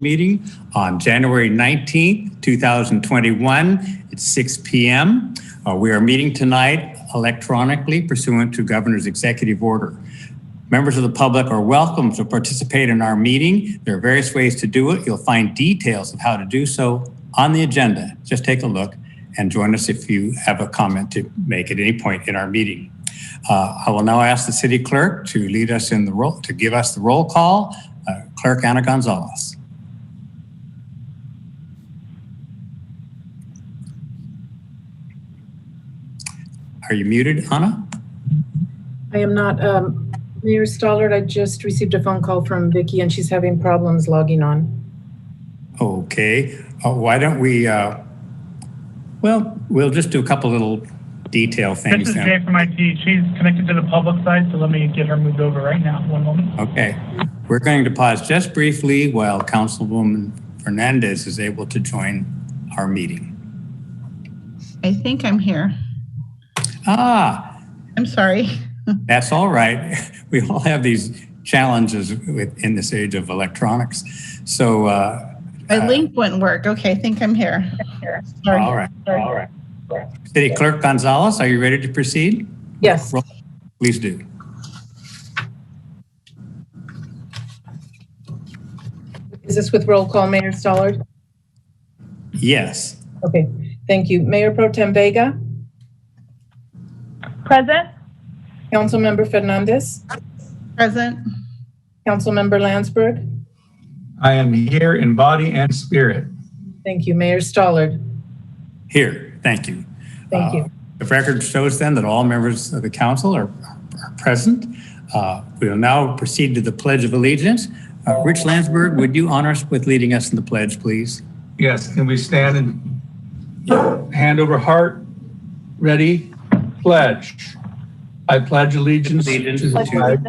meeting on January 19th, 2021 at 6 p.m. We are meeting tonight electronically pursuant to Governor's executive order. Members of the public are welcome to participate in our meeting. There are various ways to do it. You'll find details of how to do so on the agenda. Just take a look and join us if you have a comment to make at any point in our meeting. I will now ask the city clerk to lead us in the roll, to give us the roll call. Clerk Ana Gonzalez. Are you muted, Ana? I am not. Mayor Stollard, I just received a phone call from Vicki and she's having problems logging on. Okay. Why don't we, well, we'll just do a couple little detail things. This is Jay from IT. She's connected to the public side, so let me get her moved over right now. One moment. Okay. We're going to pause just briefly while Councilwoman Fernandez is able to join our meeting. I think I'm here. Ah. I'm sorry. That's all right. We all have these challenges in this age of electronics. So my link wouldn't work. Okay, I think I'm here. Sorry. All right. City Clerk Gonzalez, are you ready to proceed? Yes. Please do. Is this with roll call, Mayor Stollard? Yes. Okay, thank you. Mayor Pro Tem Vega? Present. Councilmember Fernandez? Present. Councilmember Landsberg? I am here in body and spirit. Thank you. Mayor Stollard? Here. Thank you. Thank you. The record shows then that all members of the council are present. We will now proceed to the Pledge of Allegiance. Rich Landsberg, would you honor us with leading us in the pledge, please? Yes, can we stand and hand over heart? Ready? Pledge. I pledge allegiance to the flag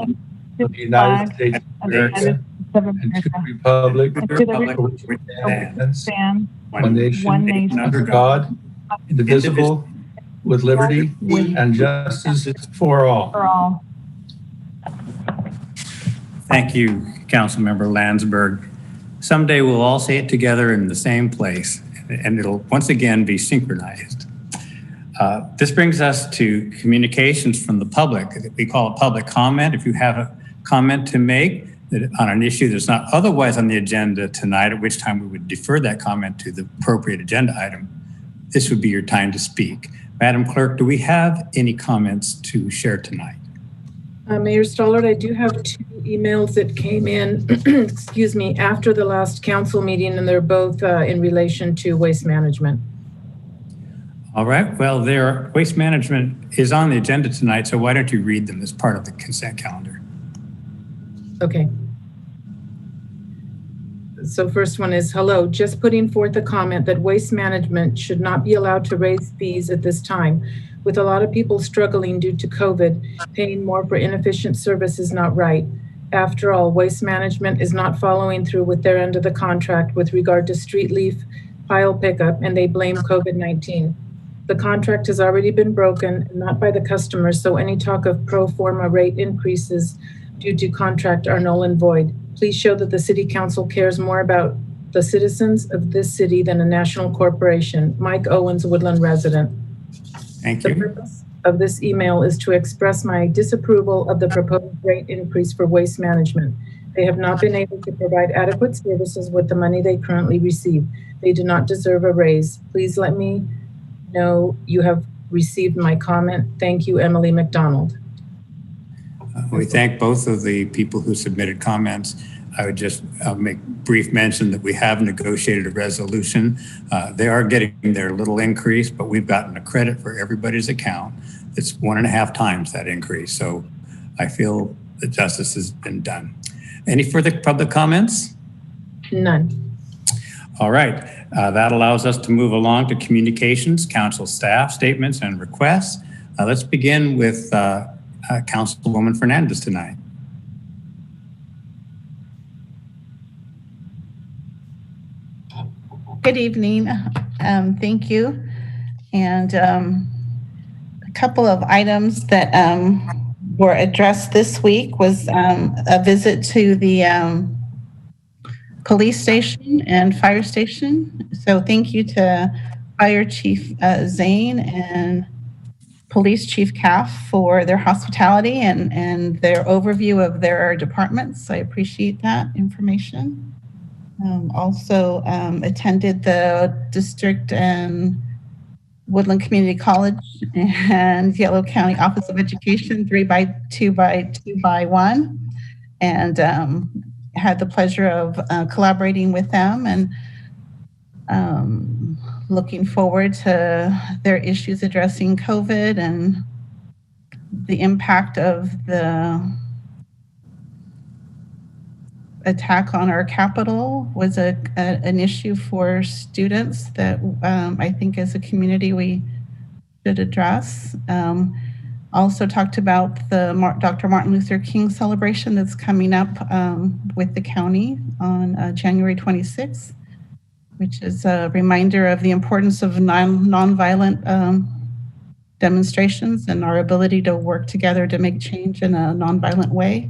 of the United States of America and to the republic which stands one nation under God, indivisible, with liberty and justice for all. Thank you, Councilmember Landsberg. Someday we'll all say it together in the same place, and it'll once again be synchronized. This brings us to communications from the public. We call it public comment. If you have a comment to make on an issue that's not otherwise on the agenda tonight, at which time we would defer that comment to the appropriate agenda item, this would be your time to speak. Madam Clerk, do we have any comments to share tonight? Mayor Stollard, I do have two emails that came in, excuse me, after the last council meeting, and they're both in relation to waste management. All right, well, waste management is on the agenda tonight, so why don't you read them as part of the consent calendar? Okay. So first one is, hello, just putting forth a comment that waste management should not be allowed to raise fees at this time. With a lot of people struggling due to COVID, paying more for inefficient service is not right. After all, waste management is not following through with their end of the contract with regard to street leaf pile pickup, and they blame COVID-19. The contract has already been broken, not by the customers, so any talk of pro forma rate increases due to contract are null and void. Please show that the City Council cares more about the citizens of this city than a national corporation. Mike Owens, Woodland resident. Thank you. The purpose of this email is to express my disapproval of the proposed rate increase for waste management. They have not been able to provide adequate services with the money they currently receive. They do not deserve a raise. Please let me know you have received my comment. Thank you, Emily McDonald. We thank both of the people who submitted comments. I would just make brief mention that we have negotiated a resolution. They are getting their little increase, but we've gotten a credit for everybody's account. It's 1.5 times that increase. So I feel that justice has been done. Any further public comments? None. All right. That allows us to move along to communications, council staff statements and requests. Let's begin with Councilwoman Fernandez tonight. Good evening. Thank you. And a couple of items that were addressed this week was a visit to the police station and fire station. So thank you to Fire Chief Zane and Police Chief Calf for their hospitality and their overview of their departments. I appreciate that information. Also attended the district and Woodland Community College and Yellow County Office of Education 3x2x2x1, and had the pleasure of collaborating with them and looking forward to their issues addressing COVID and the impact of the attack on our Capitol was an issue for students that I think as a community we should address. Also talked about the Dr. Martin Luther King celebration that's coming up with the county on January 26th, which is a reminder of the importance of nonviolent demonstrations and our ability to work together to make change in a nonviolent way.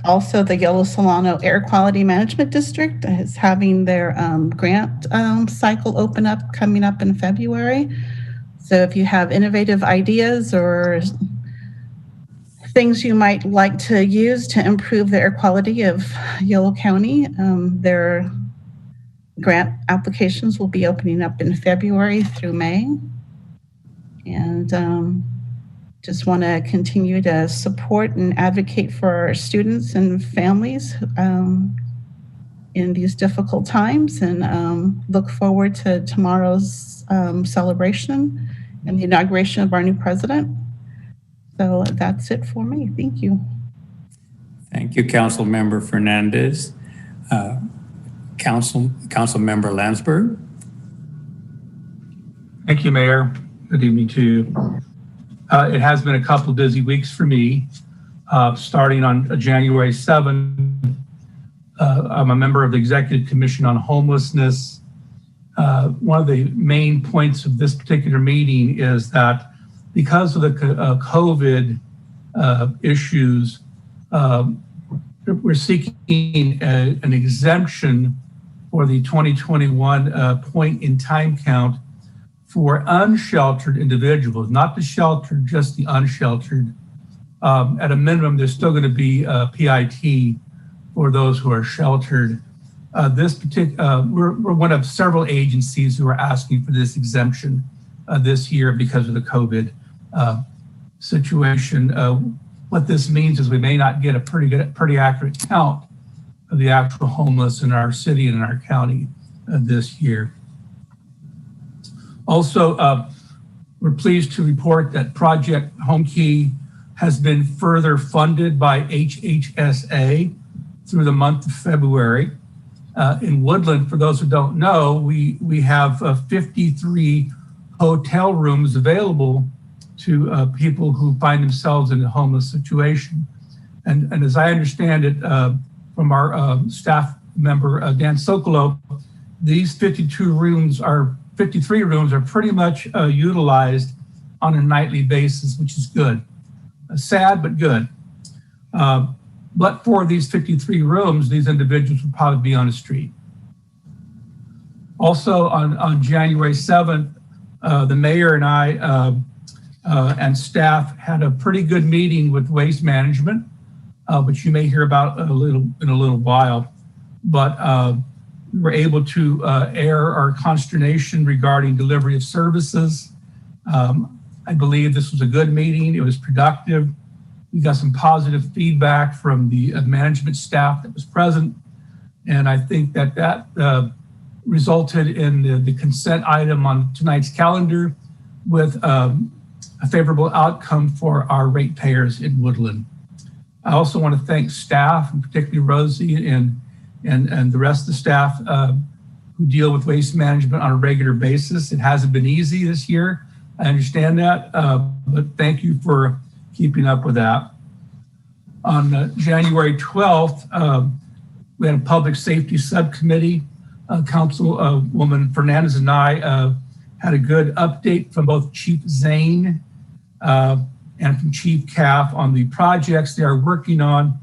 Also, the Yellow Solano Air Quality Management District is having their grant cycle open up coming up in February. So if you have innovative ideas or things you might like to use to improve the air quality of Yellow County, their grant applications will be opening up in February through May. And just want to continue to support and advocate for our students and families in these difficult times, and look forward to tomorrow's celebration and the inauguration of our new president. So that's it for me. Thank you. Thank you, Council Member Fernandez. Council Member Landsberg. Thank you, Mayor. Good evening to you. It has been a couple of busy weeks for me. Starting on January 7th, I'm a member of the Executive Commission on Homelessness. One of the main points of this particular meeting is that because of the COVID issues, we're seeking an exemption for the 2021 point in time count for unsheltered individuals, not the sheltered, just the unsheltered. At a minimum, there's still going to be PIT for those who are sheltered. We're one of several agencies who are asking for this exemption this year because of the COVID situation. What this means is we may not get a pretty accurate count of the actual homeless in our city and in our county this year. Also, we're pleased to report that Project Home Key has been further funded by HHSA through the month of February. In Woodland, for those who don't know, we have 53 hotel rooms available to people who find themselves in a homeless situation. And as I understand it from our staff member, Dan Sokolow, these 53 rooms are pretty much utilized on a nightly basis, which is good. Sad, but good. But for these 53 rooms, these individuals would probably be on the street. Also on January 7th, the mayor and I and staff had a pretty good meeting with Waste Management, which you may hear about in a little while. But we were able to air our consternation regarding delivery of services. I believe this was a good meeting. It was productive. We got some positive feedback from the management staff that was present. And I think that resulted in the consent item on tonight's calendar with a favorable outcome for our ratepayers in Woodland. I also want to thank staff, and particularly Rosie and the rest of the staff who deal with waste management on a regular basis. It hasn't been easy this year. I understand that, but thank you for keeping up with that. On January 12th, we had a public safety subcommittee. Councilwoman Fernandez and I had a good update from both Chief Zane and from Chief Calf on the projects they are working on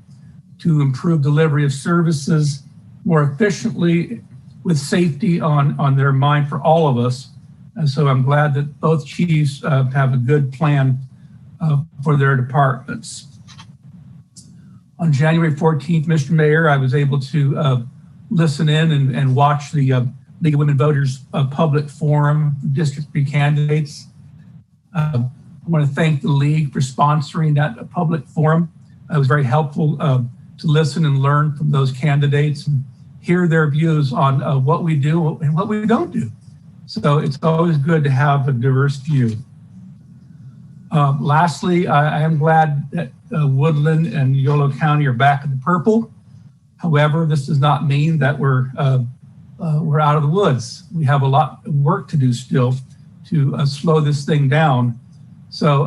to improve delivery of services more efficiently with safety on their mind for all of us. And so I'm glad that both chiefs have a good plan for their departments. On January 14th, Mr. Mayor, I was able to listen in and watch the League of Women Voters public forum, District 3 candidates. I want to thank the League for sponsoring that public forum. It was very helpful to listen and learn from those candidates and hear their views on what we do and what we don't do. So it's always good to have a diverse view. Lastly, I am glad that Woodland and Yolo County are back in the purple. However, this does not mean that we're out of the woods. We have a lot of work to do still to slow this thing down. So,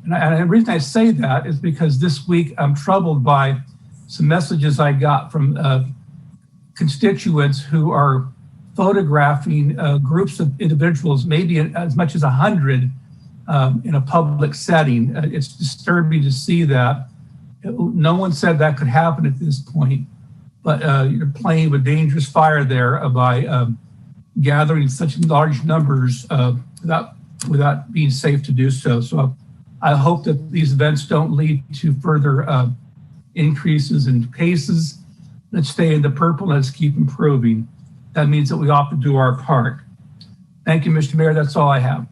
and the reason I say that is because this week I'm troubled by some messages I got from constituents who are photographing groups of individuals, maybe as much as 100 in a public setting. It's disturbing to see that. No one said that could happen at this point, but you're playing with dangerous fire there by gathering such large numbers without being safe to do so. So I hope that these events don't lead to further increases in cases. Let's stay in the purple, let's keep improving. That means that we ought to do our part. Thank you, Mr. Mayor, that's all I have.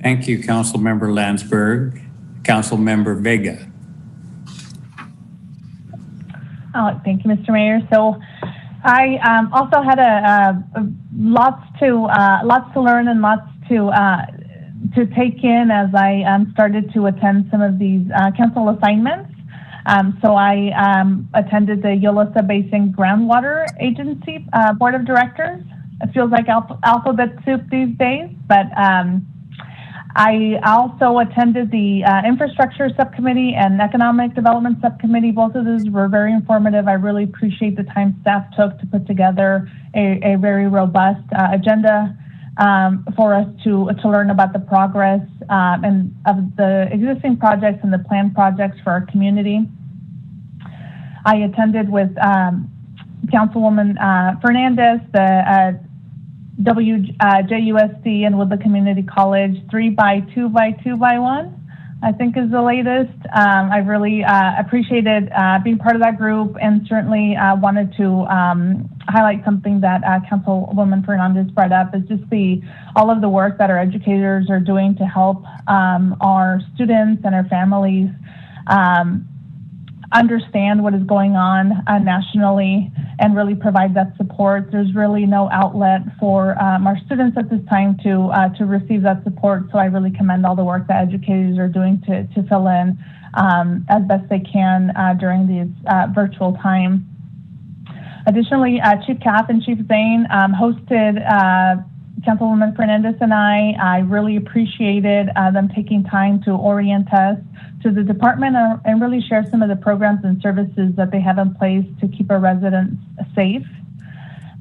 Thank you, Councilmember Landsberg. Councilmember Vega. Thank you, Mr. Mayor. So I also had lots to learn and lots to take in as I started to attend some of these council assignments. So I attended the Yolosa Basin Groundwater Agency Board of Directors. It feels like alphabet soup these days, but I also attended the Infrastructure Subcommittee and Economic Development Subcommittee. Both of those were very informative. I really appreciate the time staff took to put together a very robust agenda for us to learn about the progress and of the existing projects and the planned projects for our community. I attended with Councilwoman Fernandez, the WJUSD and Woodland Community College 3x2x2x1, I think is the latest. I really appreciated being part of that group, and certainly wanted to highlight something that Councilwoman Fernandez brought up, is just all of the work that our educators are doing to help our students and our families understand what is going on nationally and really provide that support. There's really no outlet for our students at this time to receive that support. So I really commend all the work that educators are doing to fill in as best they can during these virtual time. Additionally, Chief Kath and Chief Zane hosted Councilwoman Fernandez and I really appreciated them taking time to orient us to the department and really share some of the programs and services that they have in place to keep our residents safe.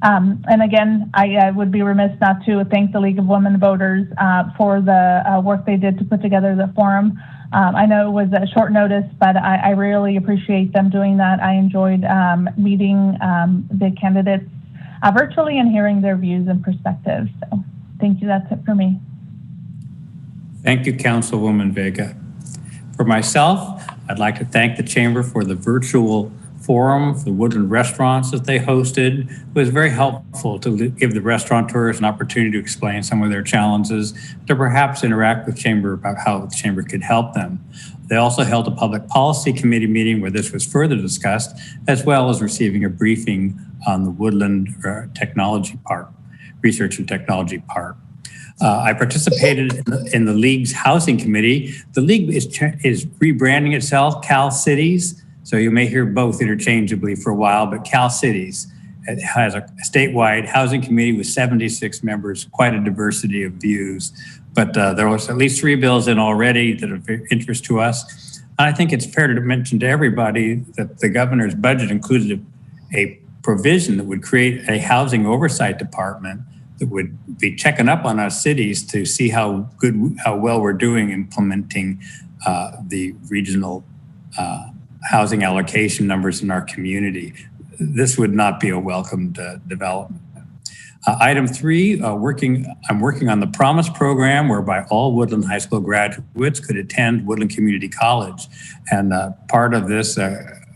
And again, I would be remiss not to thank the League of Women Voters for the work they did to put together the forum. I know it was a short notice, but I really appreciate them doing that. I enjoyed meeting the candidates virtually and hearing their views and perspectives. So thank you, that's it for me. Thank you, Councilwoman Vega. For myself, I'd like to thank the Chamber for the virtual forum for the Woodland restaurants that they hosted. It was very helpful to give the restaurateurs an opportunity to explain some of their challenges, to perhaps interact with Chamber about how the Chamber could help them. They also held a public policy committee meeting where this was further discussed, as well as receiving a briefing on the Woodland technology park, research and technology park. I participated in the League's housing committee. The League is rebranding itself Cal Cities, so you may hear both interchangeably for a while, but Cal Cities has a statewide housing committee with 76 members, quite a diversity of views. But there was at least 3 bills in already that are of interest to us. I think it's fair to mention to everybody that the governor's budget included a provision that would create a housing oversight department that would be checking up on our cities to see how well we're doing implementing the regional housing allocation numbers in our community. This would not be a welcomed development. Item 3, I'm working on the Promise program, whereby all Woodland High School graduates could attend Woodland Community College. And part of this,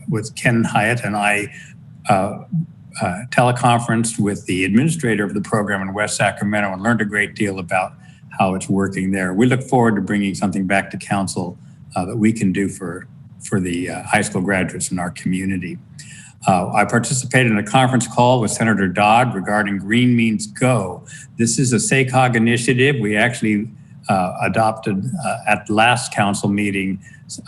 with Ken Hyatt and I, teleconferenced with the administrator of the program in West Sacramento and learned a great deal about how it's working there. We look forward to bringing something back to council that we can do for the high school graduates in our community. I participated in a conference call with Senator Dodd regarding Green Means Go. This is a SACOG initiative. We actually adopted at the last council meeting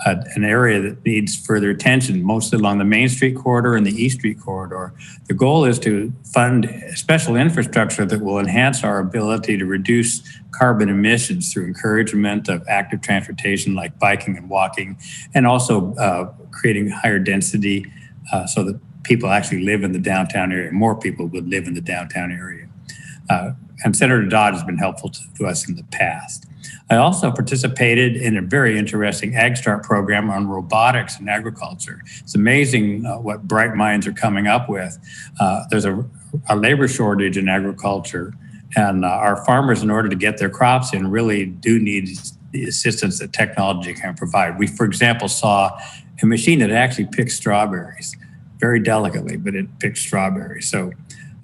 an area that needs further attention, mostly along the Main Street corridor and the East Street corridor. The goal is to fund special infrastructure that will enhance our ability to reduce carbon emissions through encouragement of active transportation like biking and walking, and also creating higher density so that people actually live in the downtown area. More people would live in the downtown area. And Senator Dodd has been helpful to us in the past. I also participated in a very interesting Ag Start program on robotics in agriculture. It's amazing what bright minds are coming up with. There's a labor shortage in agriculture, and our farmers, in order to get their crops in, really do need the assistance that technology can provide. We, for example, saw a machine that actually picks strawberries very delicately, but it picks strawberries. So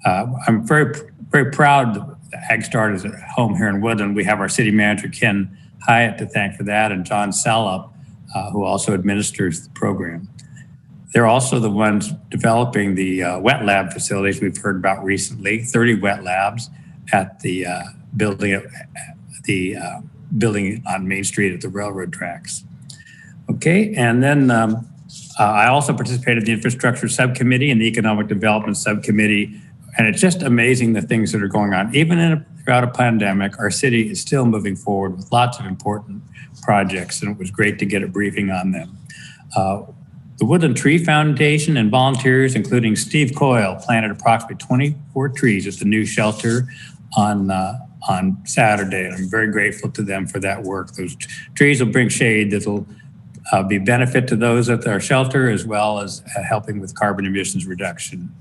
I'm very proud that Ag Start is at home here in Woodland. We have our city manager, Ken Hyatt, to thank for that, and John Salop, who also administers the program. They're also the ones developing the wet lab facilities we've heard about recently, 30 wet labs at the building on Main Street at the railroad tracks. Okay, and then I also participated in the infrastructure subcommittee and the economic development subcommittee. And it's just amazing the things that are going on. Even throughout a pandemic, our city is still moving forward with lots of important projects, and it was great to get a briefing on them. The Woodland Tree Foundation and volunteers, including Steve Coyle, planted approximately 24 trees at the new shelter on Saturday, and I'm very grateful to them for that work. Those trees will bring shade that will be a benefit to those at our shelter, as well as helping with carbon emissions reduction.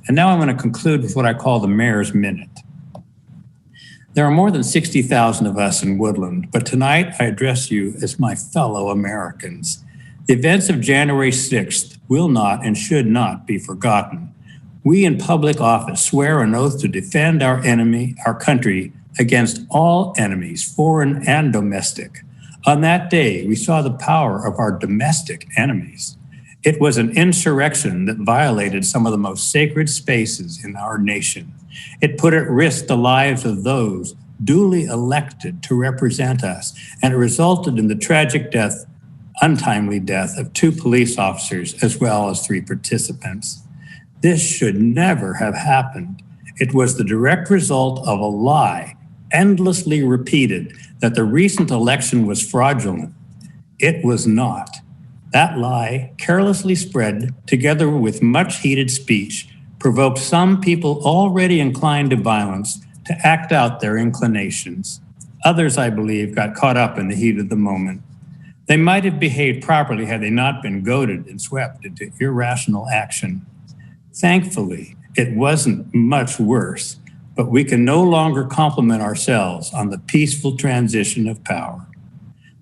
And now I'm going to conclude with what I call the Mayor's Minute. There are more than 60,000 of us in Woodland, but tonight I address you as my fellow Americans. The events of January 6th will not and should not be forgotten. We in public office swear an oath to defend our country against all enemies, foreign and domestic. On that day, we saw the power of our domestic enemies. It was an insurrection that violated some of the most sacred spaces in our nation. It put at risk the lives of those duly elected to represent us, and it resulted in the tragic untimely death of 2 police officers as well as 3 participants. This should never have happened. It was the direct result of a lie, endlessly repeated, that the recent election was fraudulent. It was not. That lie, carelessly spread together with much heated speech, provoked some people already inclined to violence to act out their inclinations. Others, I believe, got caught up in the heat of the moment. They might have behaved properly had they not been goaded and swept into irrational action. Thankfully, it wasn't much worse, but we can no longer compliment ourselves on the peaceful transition of power.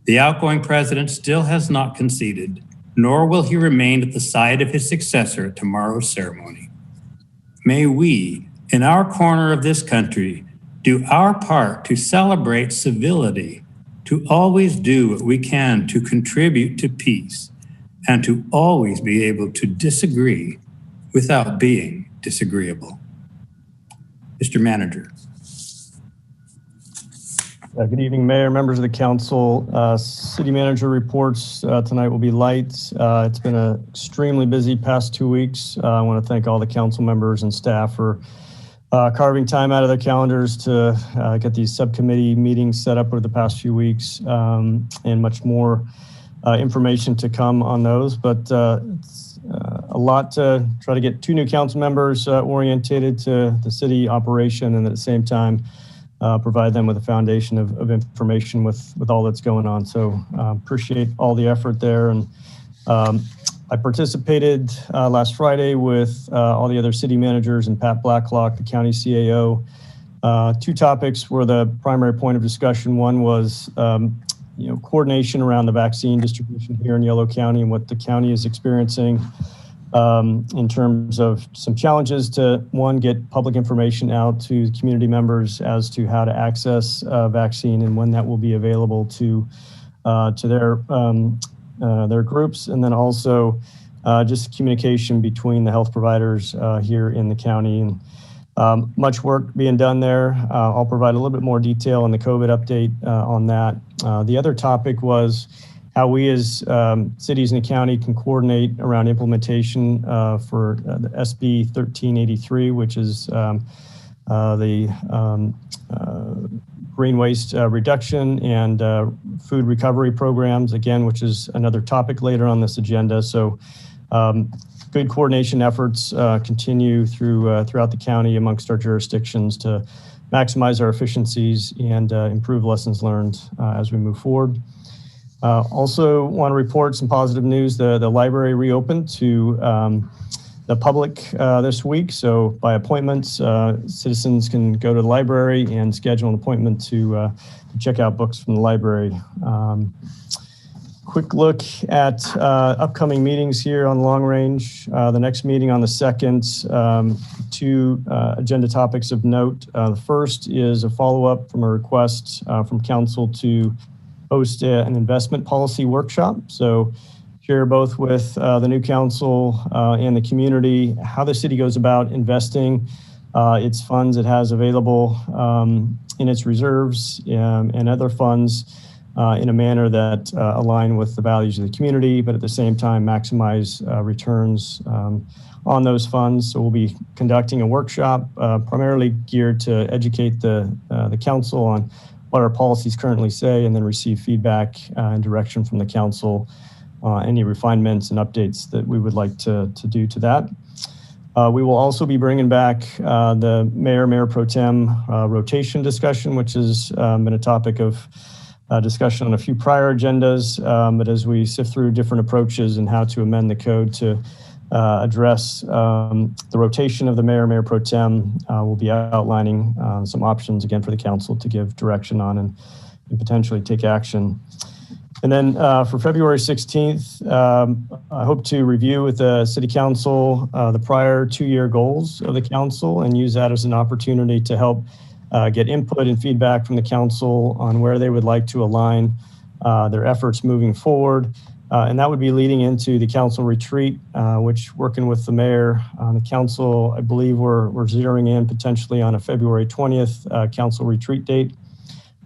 The outgoing president still has not conceded, nor will he remain at the side of his successor at tomorrow's ceremony. May we, in our corner of this country, do our part to celebrate civility, to always do what we can to contribute to peace, and to always be able to disagree without being disagreeable. Mr. Manager. Good evening, Mayor, members of the council. City manager reports tonight will be light. It's been an extremely busy past 2 weeks. I want to thank all the council members and staff for carving time out of their calendars to get these subcommittee meetings set up over the past few weeks, and much more information to come on those. But it's a lot to try to get 2 new council members orientated to the city operation, and at the same time provide them with a foundation of information with all that's going on. So appreciate all the effort there. And I participated last Friday with all the other city managers and Pat Blacklock, the county CAO. Two topics were the primary point of discussion. One was coordination around the vaccine distribution here in Yolo County and what the county is experiencing in terms of some challenges to, one, get public information out to community members as to how to access vaccine and when that will be available to their groups, and then also just communication between the health providers here in the county. And much work being done there. I'll provide a little bit more detail in the COVID update on that. The other topic was how we as cities in the county can coordinate around implementation for the SB 1383, which is the green waste reduction and food recovery programs, again, which is another topic later on this agenda. So good coordination efforts continue throughout the county amongst our jurisdictions to maximize our efficiencies and improve lessons learned as we move forward. Also want to report some positive news. The library reopened to the public this week. So by appointments, citizens can go to the library and schedule an appointment to check out books from the library. Quick look at upcoming meetings here on long range. The next meeting on the 2nd, two agenda topics of note. The first is a follow-up from a request from council to host an investment policy workshop. So share both with the new council and the community how the city goes about investing its funds it has available in its reserves and other funds in a manner that align with the values of the community, but at the same time maximize returns on those funds. So we'll be conducting a workshop primarily geared to educate the council on what our policies currently say, and then receive feedback and direction from the council, any refinements and updates that we would like to do to that. We will also be bringing back the Mayor Pro Tem rotation discussion, which has been a topic of discussion on a few prior agendas, but as we sift through different approaches and how to amend the code to address the rotation of the Mayor Pro Tem, we'll be outlining some options again for the council to give direction on and potentially take action. And then for February 16th, I hope to review with the City Council the prior 2-year goals of the council and use that as an opportunity to help get input and feedback from the council on where they would like to align their efforts moving forward. And that would be leading into the council retreat, which, working with the mayor on the council, I believe we're zeroing in potentially on a February 20th council retreat date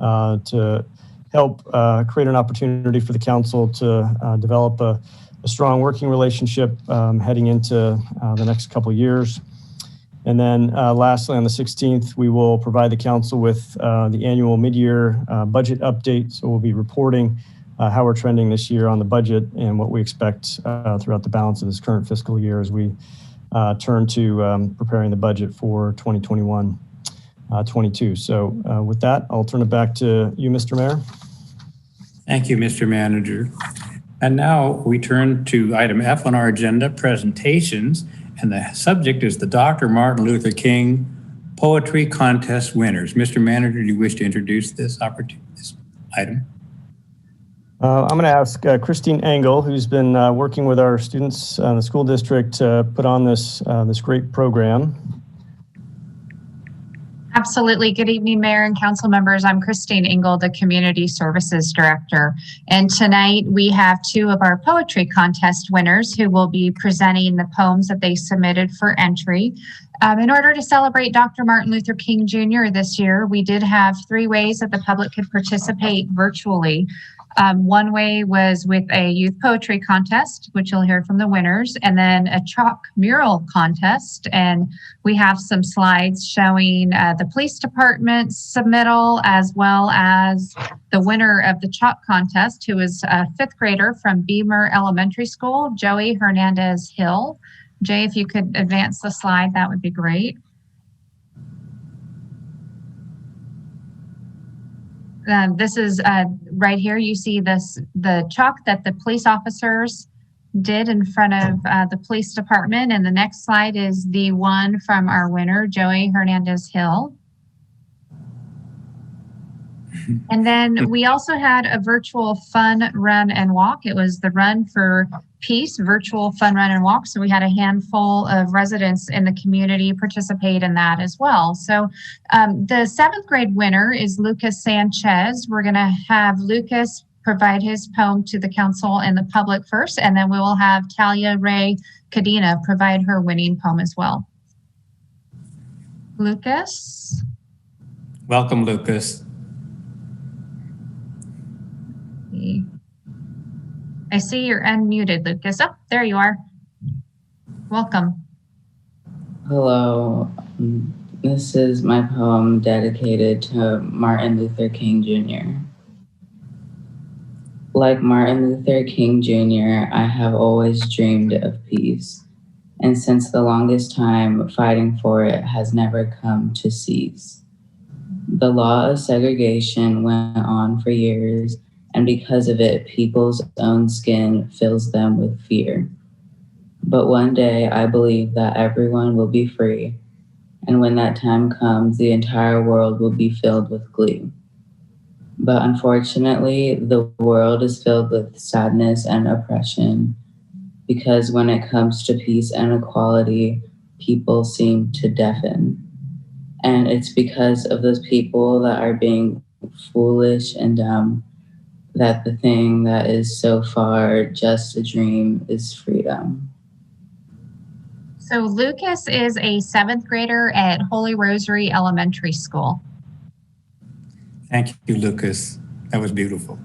to help create an opportunity for the council to develop a strong working relationship heading into the next couple of years. And then lastly, on the 16th, we will provide the council with the annual mid-year budget update. So we'll be reporting how we're trending this year on the budget and what we expect throughout the balance of this current fiscal year as we turn to preparing the budget for 2021-22. So with that, I'll turn it back to you, Mr. Mayor. Thank you, Mr. Manager. And now we turn to item F on our agenda, presentations, and the subject is the Dr. Martin Luther King Poetry Contest winners. Mr. Manager, do you wish to introduce this item? I'm going to ask Christine Engel, who's been working with our students in the school district to put on this great program. Absolutely. Good evening, Mayor and council members. I'm Christine Engel, the Community Services Director. And tonight we have 2 of our poetry contest winners who will be presenting the poems that they submitted for entry. In order to celebrate Dr. Martin Luther King Jr. this year, we did have 3 ways that the public could participate virtually. One way was with a youth poetry contest, which you'll hear from the winners, and then a chalk mural contest. And we have some slides showing the police department's submittal, as well as the winner of the chalk contest, who is a 5th grader from Beamer Elementary School, Joey Hernandez Hill. Jay, if you could advance the slide, that would be great. This is right here. You see the chalk that the police officers did in front of the police department. And the next slide is the one from our winner, Joey Hernandez Hill. And then we also had a virtual fun run and walk. It was the Run for Peace virtual fun run and walk. So we had a handful of residents in the community participate in that as well. So the 7th grade winner is Lucas Sanchez. We're going to have Lucas provide his poem to the council and the public first, and then we will have Talia Ray Cadena provide her winning poem as well. Lucas? Welcome, Lucas. I see you're unmuted, Lucas. Oh, there you are. Welcome. Hello. This is my poem dedicated to Martin Luther King Jr. Like Martin Luther King Jr., I have always dreamed of peace, and since the longest time, fighting for it has never come to cease. The law of segregation went on for years, and because of it, people's own skin fills them with fear. But one day, I believe that everyone will be free, and when that time comes, the entire world will be filled with glee. But unfortunately, the world is filled with sadness and oppression, because when it comes to peace and equality, people seem to deafen. And it's because of those people that are being foolish and dumb that the thing that is so far just a dream is freedom. So Lucas is a 7th grader at Holy Rosary Elementary School. Thank you, Lucas. That was beautiful.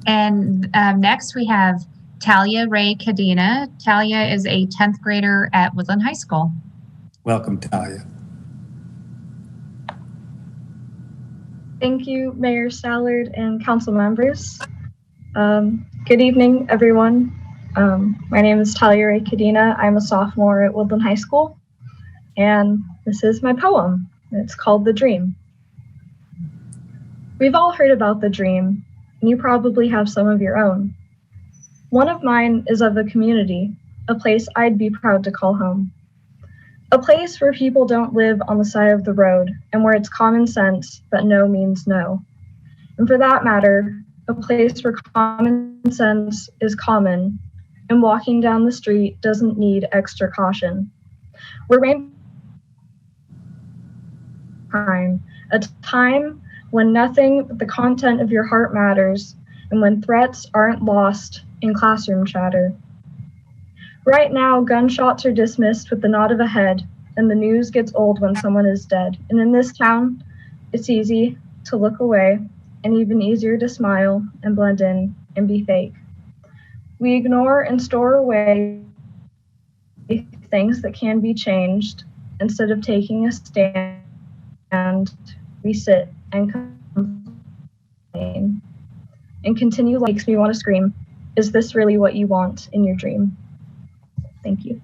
And next we have Talia Ray Cadena. Talia is a 10th grader at Woodland High School. Welcome, Talia. Thank you, Mayor Stallard and council members. Good evening, everyone. My name is Talia Ray Cadena. I'm a sophomore at Woodland High School, and this is my poem. It's called The Dream. We've all heard about the dream, and you probably have some of your own. One of mine is of a community, a place I'd be proud to call home. A place where people don't live on the side of the road, and where it's common sense that no means no. And for that matter, a place where common sense is common, and walking down the street doesn't need extra caution. Where rain time, a time when nothing but the content of your heart matters, and when threats aren't lost in classroom chatter. Right now, gunshots are dismissed with the nod of a head, and the news gets old when someone is dead. And in this town, it's easy to look away, and even easier to smile and blend in and be fake. We ignore and store away things that can be changed. Instead of taking a stand, we sit and complain and continue. Makes me want to scream. Is this really what you want in your dream? Thank you.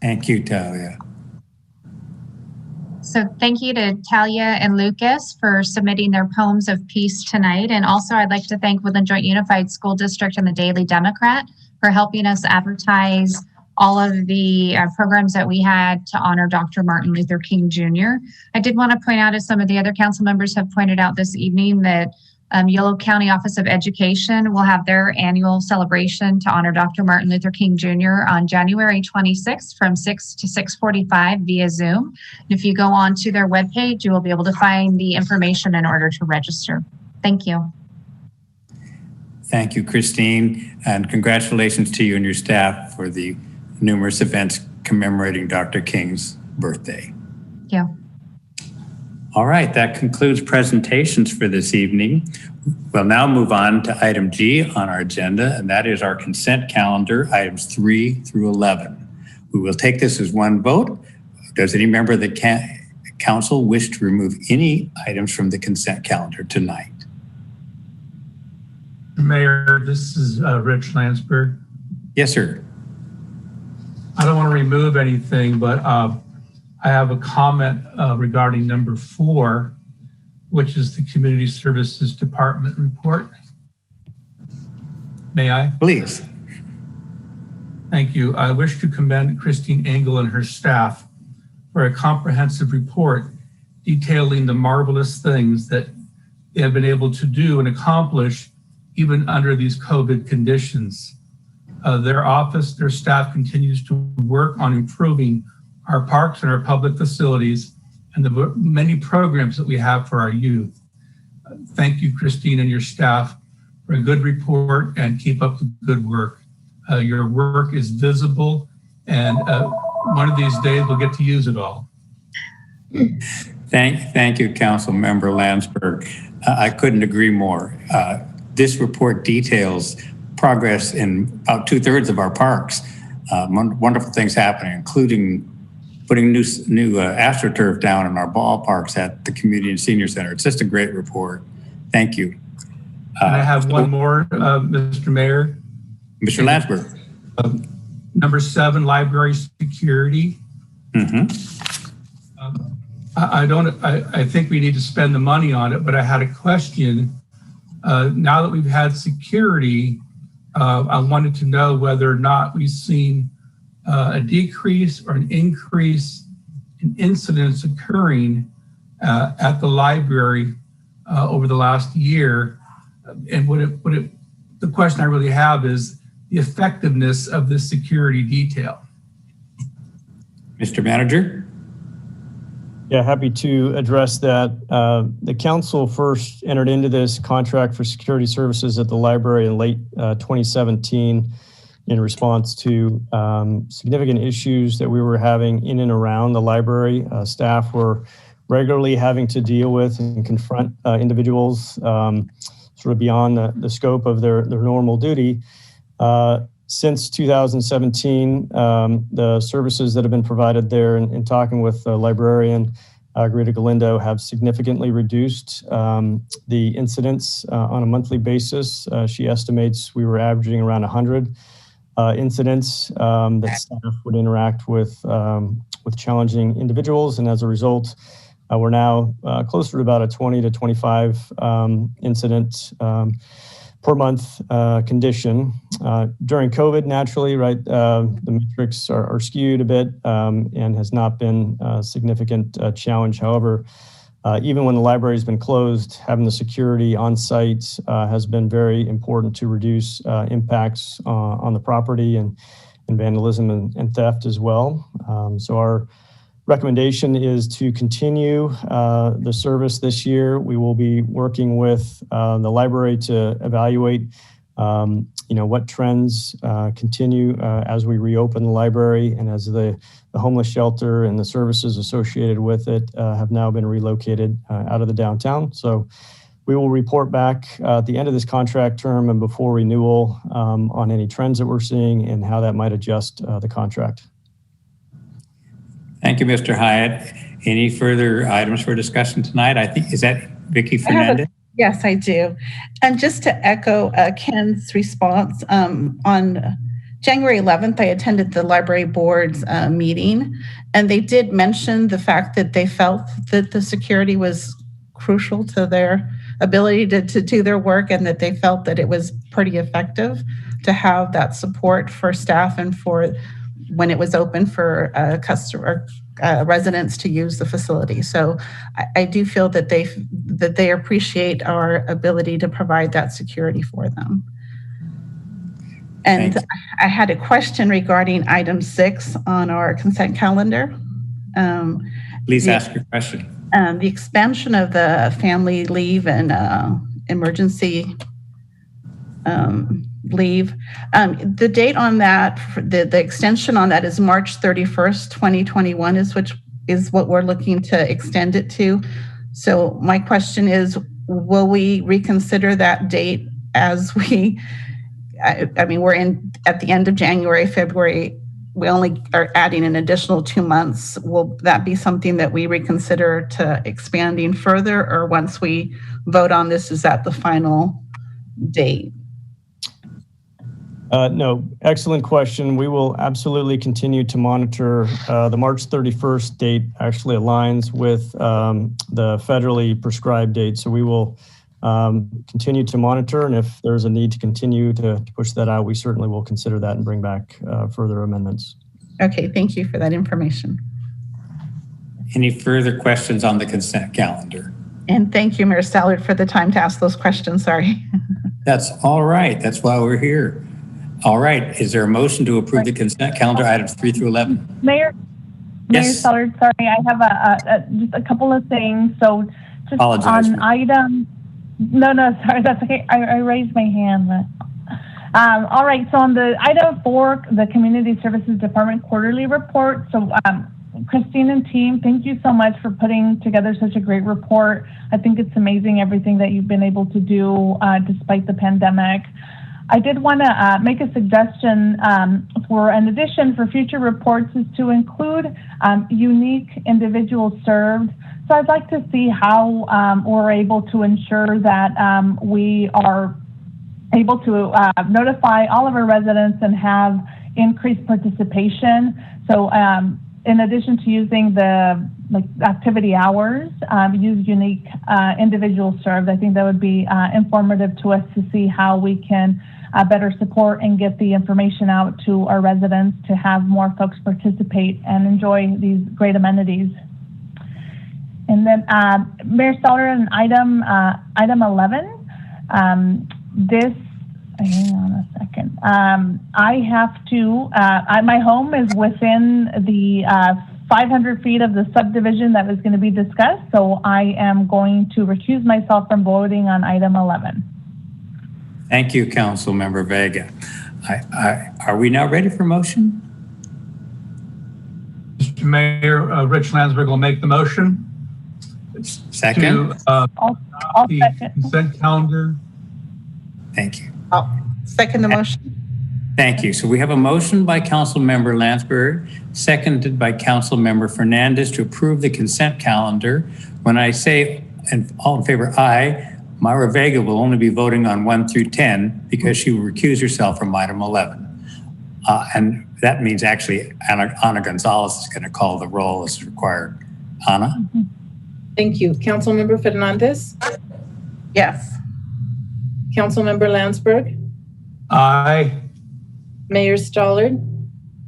Thank you, Talia. So thank you to Talia and Lucas for submitting their poems of peace tonight. And also I'd like to thank Woodland Joint Unified School District and the Daily Democrat for helping us advertise all of the programs that we had to honor Dr. Martin Luther King Jr. I did want to point out, as some of the other council members have pointed out this evening, that Yolo County Office of Education will have their annual celebration to honor Dr. Martin Luther King Jr. on January 26th from 6 to 6:45 via Zoom. If you go on to their webpage, you will be able to find the information in order to register. Thank you. Thank you, Christine, and congratulations to you and your staff for the numerous events commemorating Dr. King's birthday. Thank you. All right, that concludes presentations for this evening. We'll now move on to item G on our agenda, and that is our consent calendar, items 3 through 11. We will take this as one vote. Does any member of the council wish to remove any items from the consent calendar tonight? Mayor, this is Rich Landsberg. Yes, sir. I don't want to remove anything, but I have a comment regarding number 4, which is the Community Services Department report. May I? Please. Thank you. I wish to commend Christine Engel and her staff for a comprehensive report detailing the marvelous things that they have been able to do and accomplish even under these COVID conditions. Their office, their staff continues to work on improving our parks and our public facilities and the many programs that we have for our youth. Thank you, Christine, and your staff for a good report, and keep up the good work. Your work is visible, and one of these days we'll get to use it all. Thank you, Council Member Landsberg. I couldn't agree more. This report details progress in about 2/3 of our parks. Wonderful things happening, including putting new AstroTurf down in our ballparks at the Community and Senior Center. It's just a great report. Thank you. And I have one more, Mr. Mayor. Mr. Landsberg. Number 7, library security. I think we need to spend the money on it, but I had a question. Now that we've had security, I wanted to know whether or not we've seen a decrease or an increase in incidents occurring at the library over the last year. And the question I really have is the effectiveness of this security detail. Mr. Manager? Yeah, happy to address that. The council first entered into this contract for security services at the library in late 2017 in response to significant issues that we were having in and around the library. Staff were regularly having to deal with and confront individuals sort of beyond the scope of their normal duty. Since 2017, the services that have been provided there in talking with the librarian, Greta Galindo, have significantly reduced the incidents on a monthly basis. She estimates we were averaging around 100 incidents that staff would interact with challenging individuals. And as a result, we're now closer to about a 20 to 25 incident per month condition. During COVID, naturally, right, the metrics are skewed a bit and has not been a significant challenge. However, even when the library has been closed, having the security on site has been very important to reduce impacts on the property and vandalism and theft as well. So our recommendation is to continue the service this year. We will be working with the library to evaluate what trends continue as we reopen the library and as the homeless shelter and the services associated with it have now been relocated out of the downtown. So we will report back at the end of this contract term and before renewal on any trends that we're seeing and how that might adjust the contract. Thank you, Mr. Hyatt. Any further items for discussion tonight? I think, is that Vicki Fernandez? Yes, I do. And just to echo Ken's response, on January 11th, I attended the library board's meeting, and they did mention the fact that they felt that the security was crucial to their ability to do their work, and that they felt that it was pretty effective to have that support for staff and for when it was open for residents to use the facility. So I do feel that they appreciate our ability to provide that security for them. And I had a question regarding item 6 on our consent calendar. Please ask your question. The expansion of the family leave and emergency leave. The date on that, the extension on that is March 31st, 2021 is what we're looking to extend it to. So my question is, will we reconsider that date as we're at the end of January, February, we only are adding an additional 2 months. Will that be something that we reconsider to expanding further, or once we vote on this, is that the final date? No, excellent question. We will absolutely continue to monitor. The March 31st date actually aligns with the federally prescribed date. So we will continue to monitor. And if there's a need to continue to push that out, we certainly will consider that and bring back further amendments. Okay, thank you for that information. Any further questions on the consent calendar? And thank you, Mayor Stallard, for the time to ask those questions. Sorry. That's all right. That's why we're here. All right. Is there a motion to approve the consent calendar items 3 through 11? Mayor Yes. Stallard, sorry, I have just a couple of things. So just Apologize. on item, no, sorry, that's okay. I raised my hand. All right, so on the item 4, the Community Services Department quarterly report. So Christine and team, thank you so much for putting together such a great report. I think it's amazing everything that you've been able to do despite the pandemic. I did want to make a suggestion for an addition for future reports is to include unique individuals served. So I'd like to see how we're able to ensure that we are able to notify all of our residents and have increased participation. So in addition to using the activity hours, use unique individuals served. I think that would be informative to us to see how we can better support and get the information out to our residents to have more folks participate and enjoy these great amenities. And then Mayor Stallard, on item 11, hang on a second. I have to, my home is within the 500 feet of the subdivision that was going to be discussed, so I am going to recuse myself from voting on item 11. Thank you, Councilmember Vega. Are we now ready for motion? Mr. Mayor, Rich Landsberg will make the motion. Second. To I'll the second. consent calendar. Thank you. I'll second the motion. Thank you. So we have a motion by Councilmember Landsberg, seconded by Councilmember Fernandez to approve the consent calendar. When I say all in favor, aye, Myra Vega will only be voting on 1 through 10 because she will recuse herself from item 11. And that means actually Ana Gonzalez is going to call the roll as required. Ana? Thank you. Councilmember Fernandez? Yes. Councilmember Landsberg? Aye. Mayor Stallard?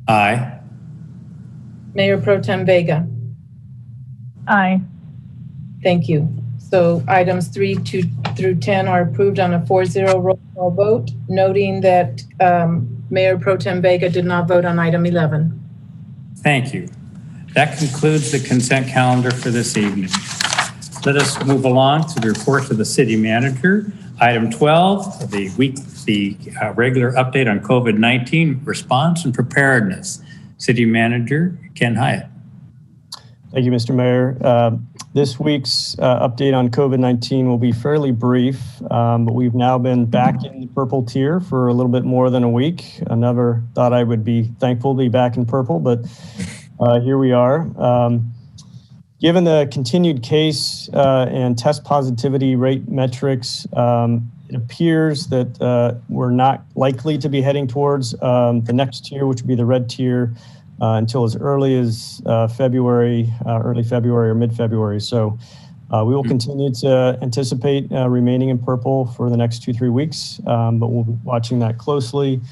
Aye. Mayor Pro Tem Vega? Aye. Thank you. So items 3 through 10 are approved on a 4-0 roll call vote, noting that Mayor Pro Tem Vega did not vote on item 11. Thank you. That concludes the consent calendar for this evening. Let us move along to the reports of the city manager. Item 12, the regular update on COVID-19 response and preparedness. City manager Ken Hyatt. Thank you, Mr. Mayor. This week's update on COVID-19 will be fairly brief, but we've now been back in the purple tier for a little bit more than a week. I never thought I would be thankful to be back in purple, but here we are. Given the continued case and test positivity rate metrics, it appears that we're not likely to be heading towards the next tier, which would be the red tier, until as early as February, early February or mid-February. So we will continue to anticipate remaining in purple for the next 2-3 weeks, but we'll be watching that closely.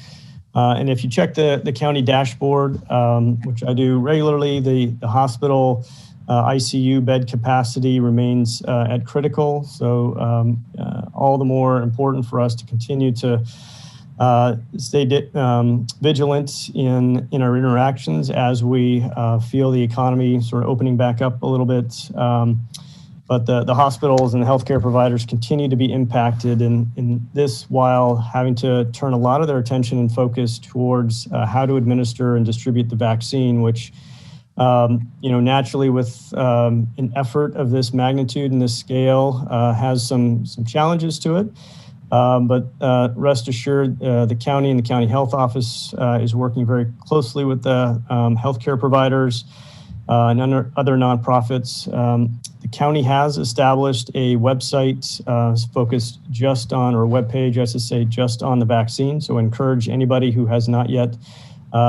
And if you check the county dashboard, which I do regularly, the hospital ICU bed capacity remains at critical. So all the more important for us to continue to stay vigilant in our interactions as we feel the economy sort of opening back up a little bit. But the hospitals and the healthcare providers continue to be impacted in this while having to turn a lot of their attention and focus towards how to administer and distribute the vaccine, which naturally with an effort of this magnitude and this scale has some challenges to it. But rest assured, the county and the county health office is working very closely with the healthcare providers and other nonprofits. The county has established a website focused just on, or webpage, I should say, just on the vaccine. So I encourage anybody who has not yet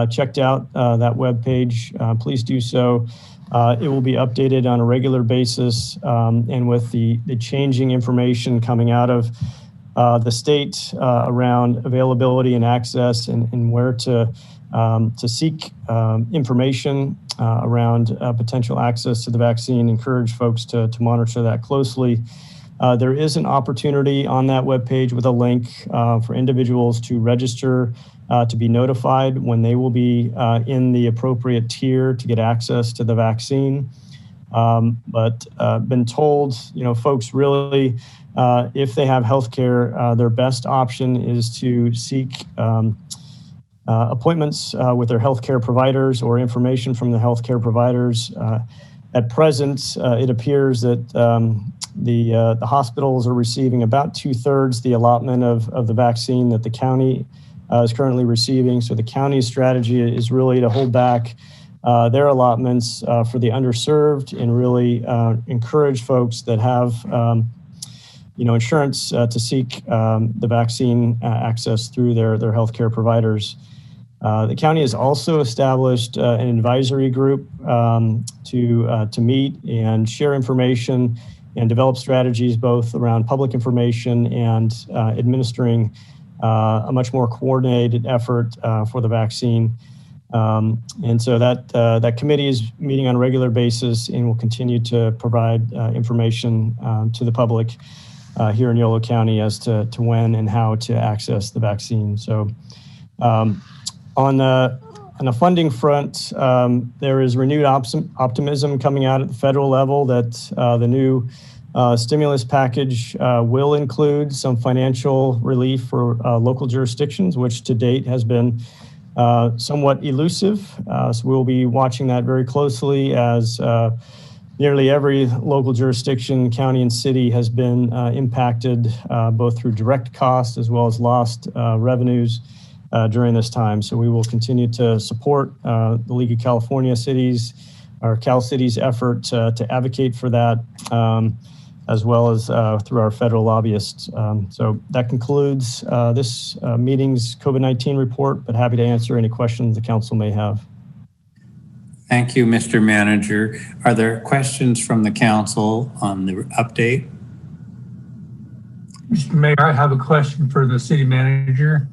checked out that webpage, please do so. It will be updated on a regular basis, and with the changing information coming out of the state around availability and access and where to seek information around potential access to the vaccine, encourage folks to monitor that closely. There is an opportunity on that webpage with a link for individuals to register to be notified when they will be in the appropriate tier to get access to the vaccine. But been told, folks really, if they have healthcare, their best option is to seek appointments with their healthcare providers or information from the healthcare providers. At present, it appears that the hospitals are receiving about 2/3 the allotment of the vaccine that the county is currently receiving. So the county's strategy is really to hold back their allotments for the underserved and really encourage folks that have insurance to seek the vaccine access through their healthcare providers. The county has also established an advisory group to meet and share information and develop strategies both around public information and administering a much more coordinated effort for the vaccine. And so that committee is meeting on a regular basis and will continue to provide information to the public here in Yolo County as to when and how to access the vaccine. So on the funding front, there is renewed optimism coming out at the federal level that the new stimulus package will include some financial relief for local jurisdictions, which to date has been somewhat elusive. So we'll be watching that very closely as nearly every local jurisdiction, county and city, has been impacted both through direct costs as well as lost revenues during this time. So we will continue to support the League of California Cities, our Cal Cities effort to advocate for that, as well as through our federal lobbyists. So that concludes this meeting's COVID-19 report, but happy to answer any questions the council may have. Thank you, Mr. Manager. Are there questions from the council on the update? Mr. Mayor, I have a question for the city manager.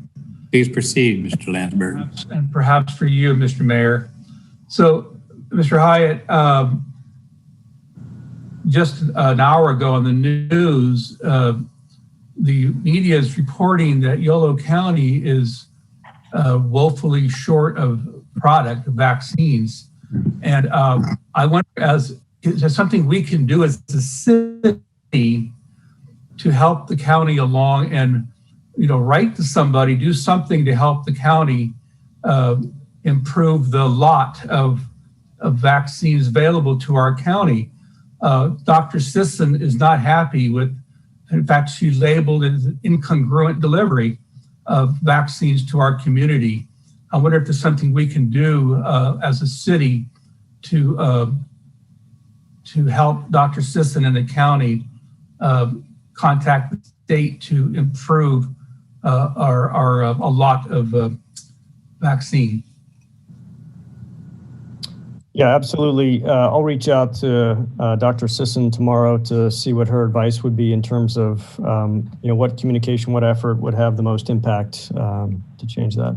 Please proceed, Mr. Landsberg. And perhaps for you, Mr. Mayor. So, Mr. Hyatt, just an hour ago on the news, the media is reporting that Yolo County is woefully short of product, vaccines. And I wonder, is there something we can do as a city to help the county along and, write to somebody, do something to help the county improve the lot of vaccines available to our county? Dr. Sisson is not happy with, in fact, she labeled it as incongruent delivery of vaccines to our community. I wonder if there's something we can do as a city to help Dr. Sisson and the county contact the state to improve our a lot of vaccine. Yeah, absolutely. I'll reach out to Dr. Sisson tomorrow to see what her advice would be in terms of what communication, what effort would have the most impact to change that.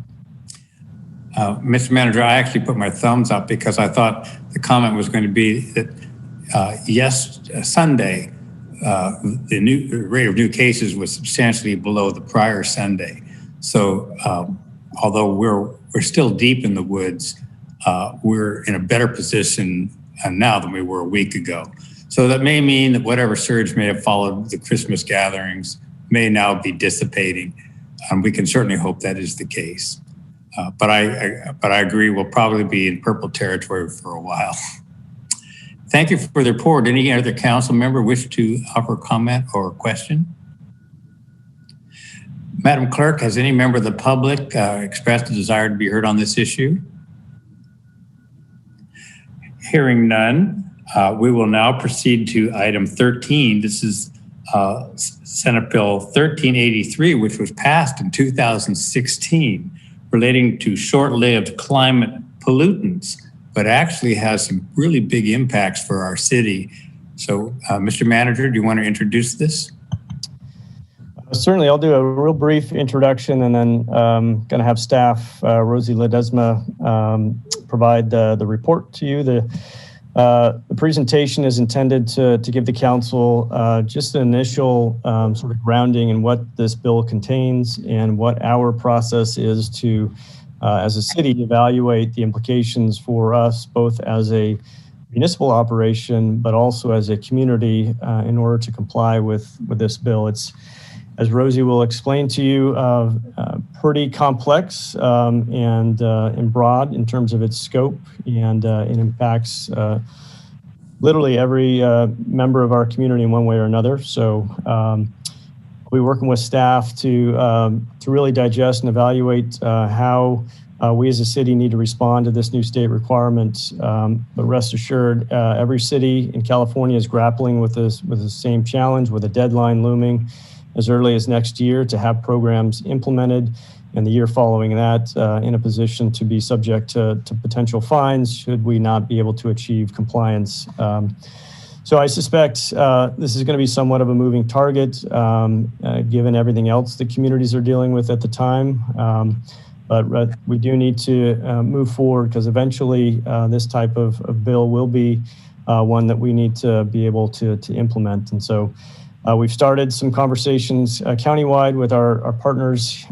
Mr. Manager, I actually put my thumbs up because I thought the comment was going to be that Sunday, the rate of new cases was substantially below the prior Sunday. So although we're still deep in the woods, we're in a better position now than we were a week ago. So that may mean that whatever surge may have followed the Christmas gatherings may now be dissipating. We can certainly hope that is the case. But I agree, we'll probably be in purple territory for a while. Thank you for the report. Any other council member wish to offer comment or question? Madam Clerk, has any member of the public expressed a desire to be heard on this issue? Hearing none, we will now proceed to item 13. This is Senate Bill 1383, which was passed in 2016, relating to short-lived climate pollutants. but actually has some really big impacts for our city. So, Mr. Manager, do you want to introduce this? Certainly, I'll do a real brief introduction, and then going to have staff, Rosie Ledesma, provide the report to you. The presentation is intended to give the council just an initial sort of grounding in what this bill contains and what our process is to, as a city, evaluate the implications for us, both as a municipal operation, but also as a community in order to comply with this bill. It's, as Rosie will explain to you, pretty complex and broad in terms of its scope, and it impacts literally every member of our community in one way or another. So we're working with staff to really digest and evaluate how we as a city need to respond to this new state requirement. But rest assured, every city in California is grappling with the same challenge, with a deadline looming as early as next year to have programs implemented, and the year following that in a position to be subject to potential fines should we not be able to achieve compliance. So I suspect this is going to be somewhat of a moving target given everything else the communities are dealing with at the time. But we do need to move forward, because eventually this type of bill will be one that we need to be able to implement. And so we've started some conversations countywide with our partners,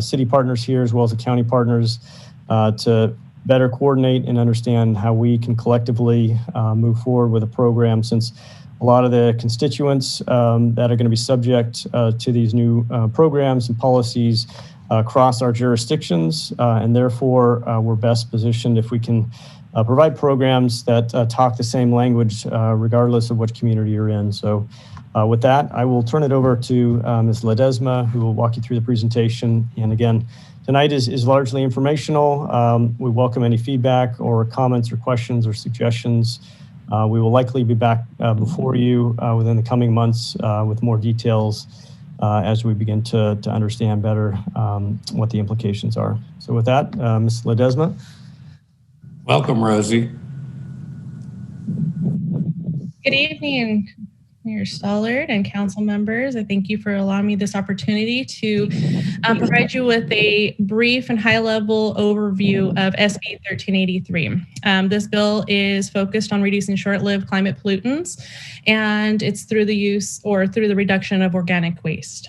city partners here, as well as the county partners, to better coordinate and understand how we can collectively move forward with a program, since a lot of the constituents that are going to be subject to these new programs and policies across our jurisdictions, and therefore we're best positioned if we can provide programs that talk the same language regardless of which community you're in. So with that, I will turn it over to Ms. Ledesma, who will walk you through the presentation. And again, tonight is largely informational. We welcome any feedback or comments or questions or suggestions. We will likely be back before you within the coming months with more details as we begin to understand better what the implications are. So with that, Ms. Ledesma. Welcome, Rosie. Good evening, Mayor Stollard and council members. I thank you for allowing me this opportunity to provide you with a brief and high-level overview of SB 1383. This bill is focused on reducing short-lived climate pollutants, and it's through the use or through the reduction of organic waste.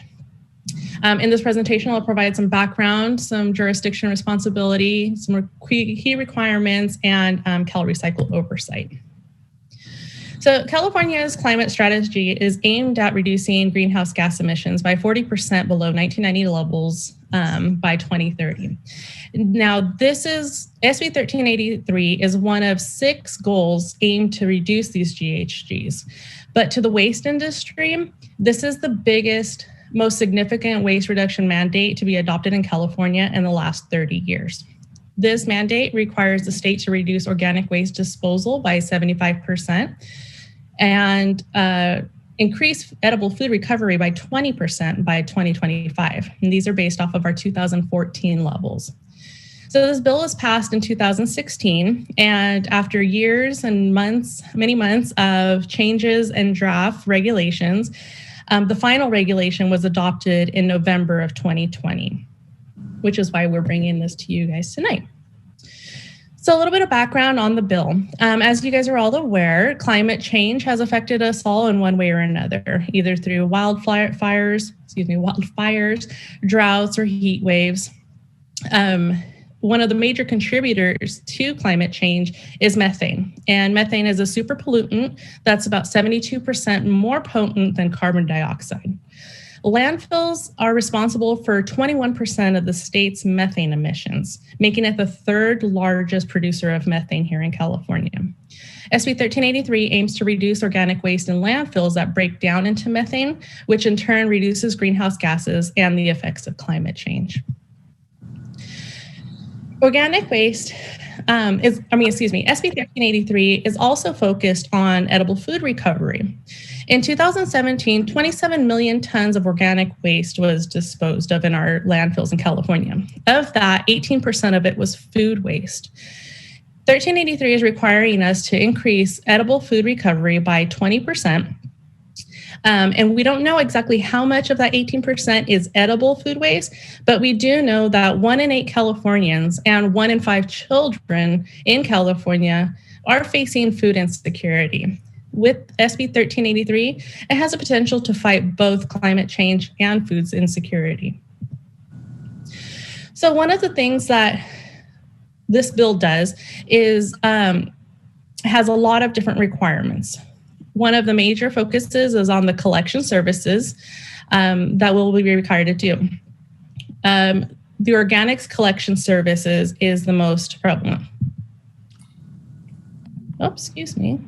In this presentation, I'll provide some background, some jurisdiction responsibility, some key requirements, and CalRecycle oversight. So California's climate strategy is aimed at reducing greenhouse gas emissions by 40% below 1990 levels by 2030. Now, this is SB 1383 is one of 6 goals aimed to reduce these GHGs. But to the waste industry, this is the biggest, most significant waste reduction mandate to be adopted in California in the last 30 years. This mandate requires the state to reduce organic waste disposal by 75%. And increase edible food recovery by 20% by 2025. And these are based off of our 2014 levels. So this bill was passed in 2016, and after years and months, many months of changes and draft regulations, the final regulation was adopted in November of 2020, which is why we're bringing this to you guys tonight. So a little bit of background on the bill. As you guys are all aware, climate change has affected us all in one way or another, either through wildfires, droughts, or heat waves. One of the major contributors to climate change is methane. And methane is a super pollutant that's about 72% more potent than carbon dioxide. Landfills are responsible for 21% of the state's methane emissions, making it the 3rd largest producer of methane here in California. SB 1383 aims to reduce organic waste in landfills that break down into methane, which in turn reduces greenhouse gases and the effects of climate change. Organic waste SB 1383 is also focused on edible food recovery. In 2017, 27 million tons of organic waste was disposed of in our landfills in California. Of that, 18% of it was food waste. 1383 is requiring us to increase edible food recovery by 20%. And we don't know exactly how much of that 18% is edible food waste, but we do know that 1 in 8 Californians and 1 in 5 children in California are facing food insecurity. With SB 1383, it has the potential to fight both climate change and food insecurity. So one of the things that this bill does is has a lot of different requirements. One of the major focuses is on the collection services that we'll be required to do. The organics collection services is the most prevalent. Oh, excuse me.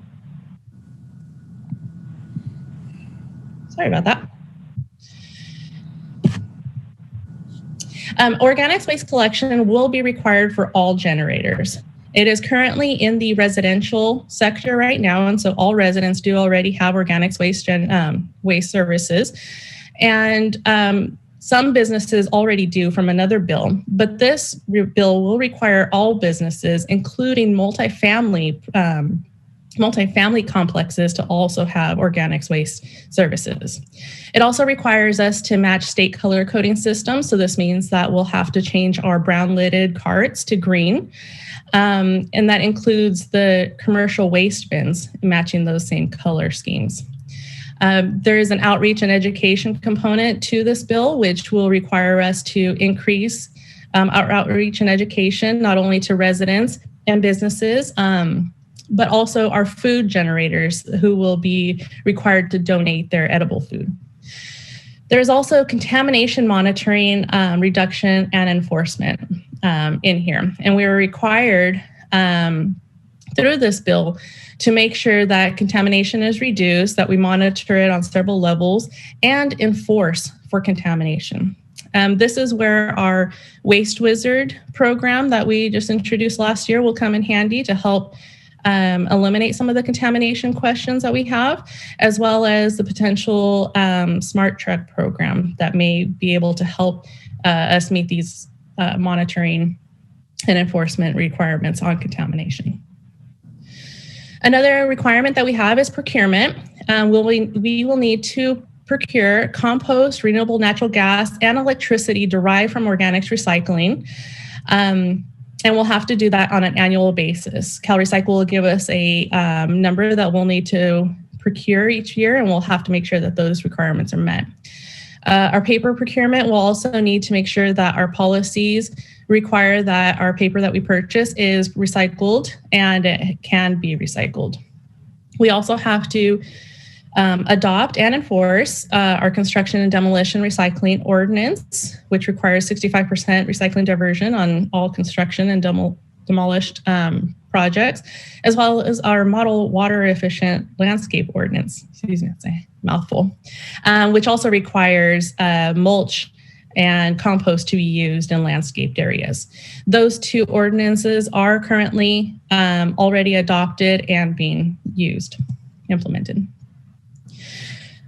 Sorry about that. Organics waste collection will be required for all generators. It is currently in the residential sector right now, and so all residents do already have organics waste services. And some businesses already do from another bill, but this bill will require all businesses, including multifamily complexes, to also have organics waste services. It also requires us to match state color coding systems. So this means that we'll have to change our brown lidded carts to green. And that includes the commercial waste bins, matching those same color schemes. There is an outreach and education component to this bill, which will require us to increase our outreach and education, not only to residents and businesses, but also our food generators who will be required to donate their edible food. There's also contamination monitoring, reduction, and enforcement in here. And we were required through this bill to make sure that contamination is reduced, that we monitor it on several levels, and enforce for contamination. This is where our Waste Wizard program that we just introduced last year will come in handy to help eliminate some of the contamination questions that we have, as well as the potential smart truck program that may be able to help us meet these monitoring and enforcement requirements on contamination. Another requirement that we have is procurement. We will need to procure compost, renewable natural gas, and electricity derived from organics recycling. And we'll have to do that on an annual basis. CalRecycle will give us a number that we'll need to procure each year, and we'll have to make sure that those requirements are met. Our paper procurement will also need to make sure that our policies require that our paper that we purchase is recycled and it can be recycled. We also have to adopt and enforce our construction and demolition recycling ordinance, which requires 65% recycling diversion on all construction and demolished projects, as well as our model water efficient landscape ordinance, excuse me, that's a mouthful, which also requires mulch and compost to be used in landscaped areas. Those two ordinances are currently already adopted and being implemented.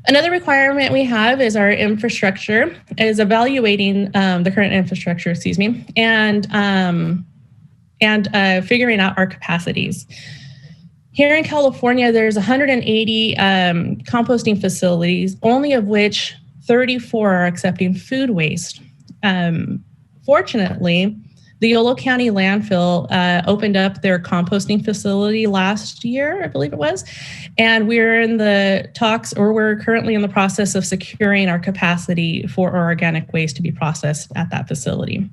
Another requirement we have is our infrastructure, is evaluating the current infrastructure, and figuring out our capacities. Here in California, there's 180 composting facilities, only of which 34 are accepting food waste. Fortunately, the Yolo County landfill opened up their composting facility last year, I believe it was, and we're in the talks, or we're currently in the process of securing our capacity for our organic waste to be processed at that facility.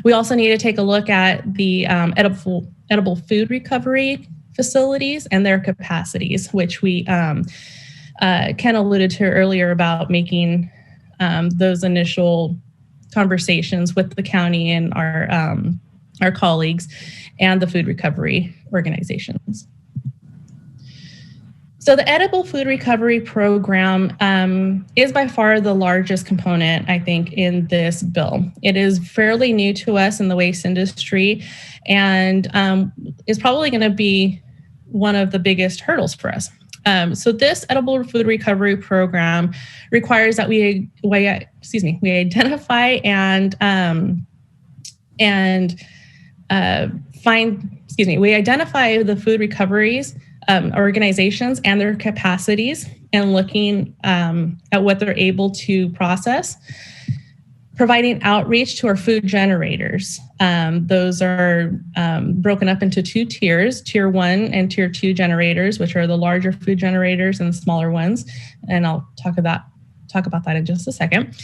We also need to take a look at the edible food recovery facilities and their capacities, which we Ken alluded to earlier about making those initial conversations with the county and our colleagues and the food recovery organizations. So the edible food recovery program is by far the largest component, I think, in this bill. It is fairly new to us in the waste industry and is probably going to be one of the biggest hurdles for us. So this edible food recovery program requires that we identify and we identify the food recoveries organizations and their capacities and looking at what they're able to process. Providing outreach to our food generators. Those are broken up into 2 tiers, tier 1 and tier 2 generators, which are the larger food generators and the smaller ones. And I'll talk about that in just a second.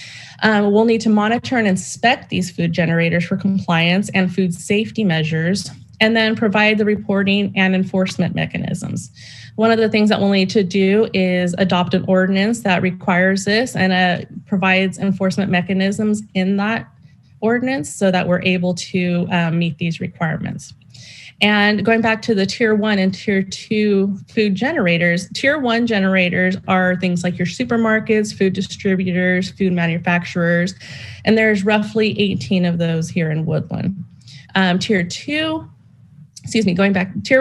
We'll need to monitor and inspect these food generators for compliance and food safety measures, and then provide the reporting and enforcement mechanisms. One of the things that we'll need to do is adopt an ordinance that requires this and provides enforcement mechanisms in that ordinance so that we're able to meet these requirements. And going back to the tier 1 and tier 2 food generators, tier 1 generators are things like your supermarkets, food distributors, food manufacturers, and there's roughly 18 of those here in Woodland. Tier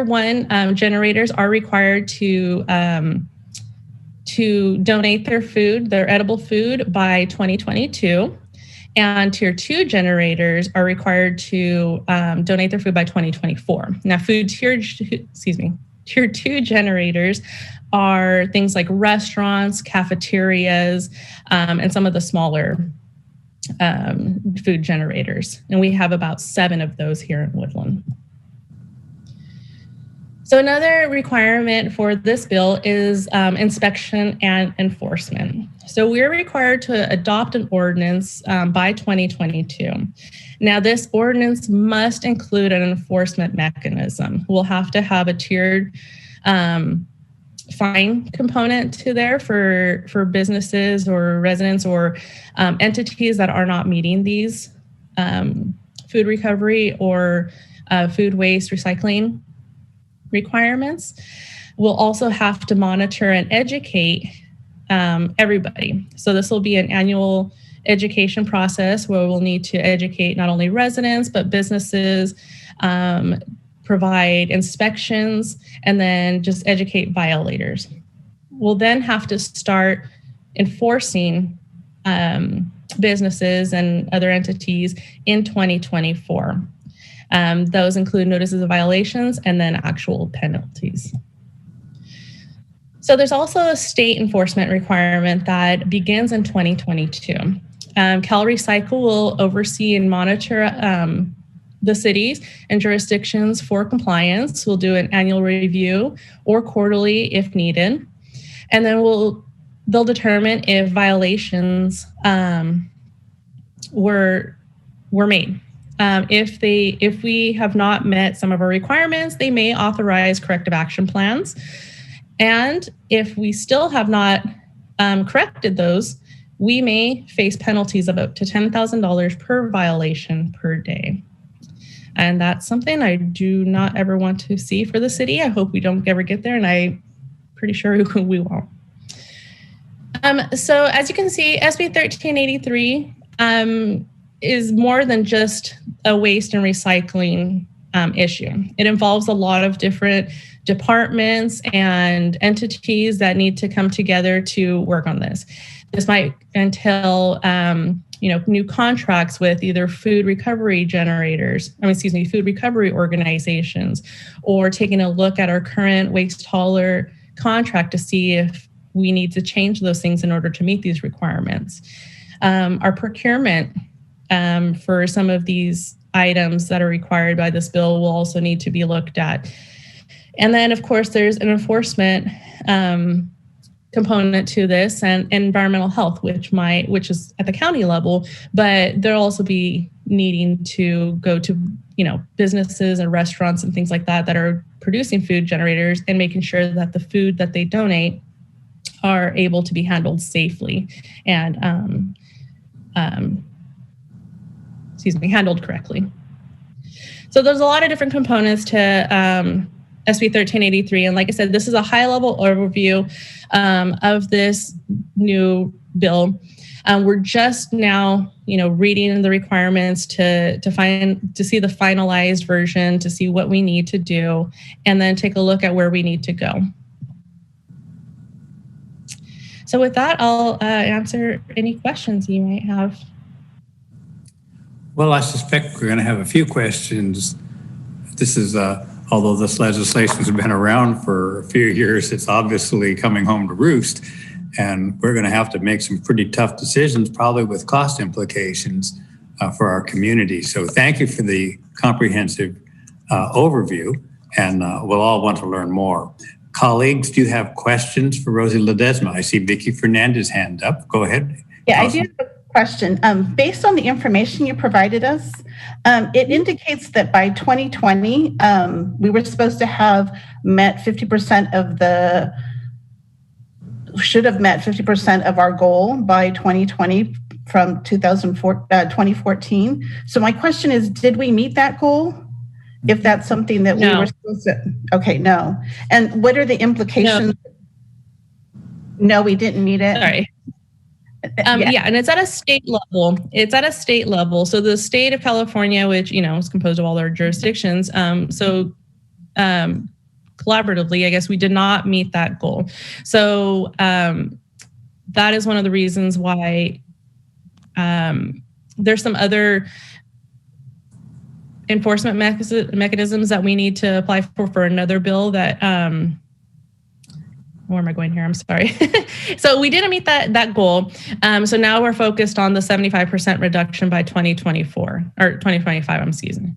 1 generators are required to donate their food, their edible food, by 2022. And tier 2 generators are required to donate their food by 2024. Now, tier 2 generators are things like restaurants, cafeterias, and some of the smaller food generators. And we have about 7 of those here in Woodland. So another requirement for this bill is inspection and enforcement. So we're required to adopt an ordinance by 2022. Now, this ordinance must include an enforcement mechanism. We'll have to have a tiered fine component to there for businesses or residents or entities that are not meeting these food recovery or food waste recycling requirements. We'll also have to monitor and educate everybody. So this will be an annual education process where we'll need to educate not only residents, but businesses, provide inspections, and then just educate violators. We'll then have to start enforcing businesses and other entities in 2024. Those include notices of violations and then actual penalties. So there's also a state enforcement requirement that begins in 2022. Cal Recycle will oversee and monitor the cities and jurisdictions for compliance. We'll do an annual review or quarterly if needed. And then they'll determine if violations were made. If we have not met some of our requirements, they may authorize corrective action plans. And if we still have not corrected those, we may face penalties of up to $10,000 per violation per day. And that's something I do not ever want to see for the city. I hope we don't ever get there, and I'm pretty sure we won't. So as you can see, SB 1383 is more than just a waste and recycling issue. It involves a lot of different departments and entities that need to come together to work on this. This might entail, new contracts with either food recovery food recovery organizations, or taking a look at our current waste hauler contract to see if we need to change those things in order to meet these requirements. Our procurement for some of these items that are required by this bill will also need to be looked at. And then, of course, there's an enforcement component to this, and environmental health, which is at the county level, but they'll also be needing to go to businesses and restaurants and things like that are producing food generators, and making sure that the food that they donate are able to be handled safely and handled correctly. So there's a lot of different components to SB 1383. And like I said, this is a high-level overview of this new bill. We're just now, reading the requirements to see the finalized version, to see what we need to do, and then take a look at where we need to go. So with that, I'll answer any questions you might have. Well, I suspect we're going to have a few questions this is, although this legislation has been around for a few years, it's obviously coming home to roost. And we're going to have to make some pretty tough decisions, probably with cost implications for our community. So thank you for the comprehensive overview, and we'll all want to learn more. Colleagues, do you have questions for Rosie Ledesma? I see Vicky Fernandez hand up. Go ahead. Yeah, I do have a question. Based on the information you provided us, it indicates that by 2020, we were supposed to have met 50% of the, should have met 50% of our goal by 2020 from 2014. So my question is, did we meet that goal? If that's something that we were supposed to, okay, no. And what are the implications? No, we didn't meet it. Sorry. Yeah, and it's at a state level. It's at a state level. So the state of California, which, is composed of all their jurisdictions. Collaboratively, I guess we did not meet that goal. So that is one of the reasons why there's some other enforcement mechanisms that we need to apply for another bill that, where am I going here? I'm sorry. So we didn't meet that goal. So now we're focused on the 75% reduction by 2024 or 2025, excuse me.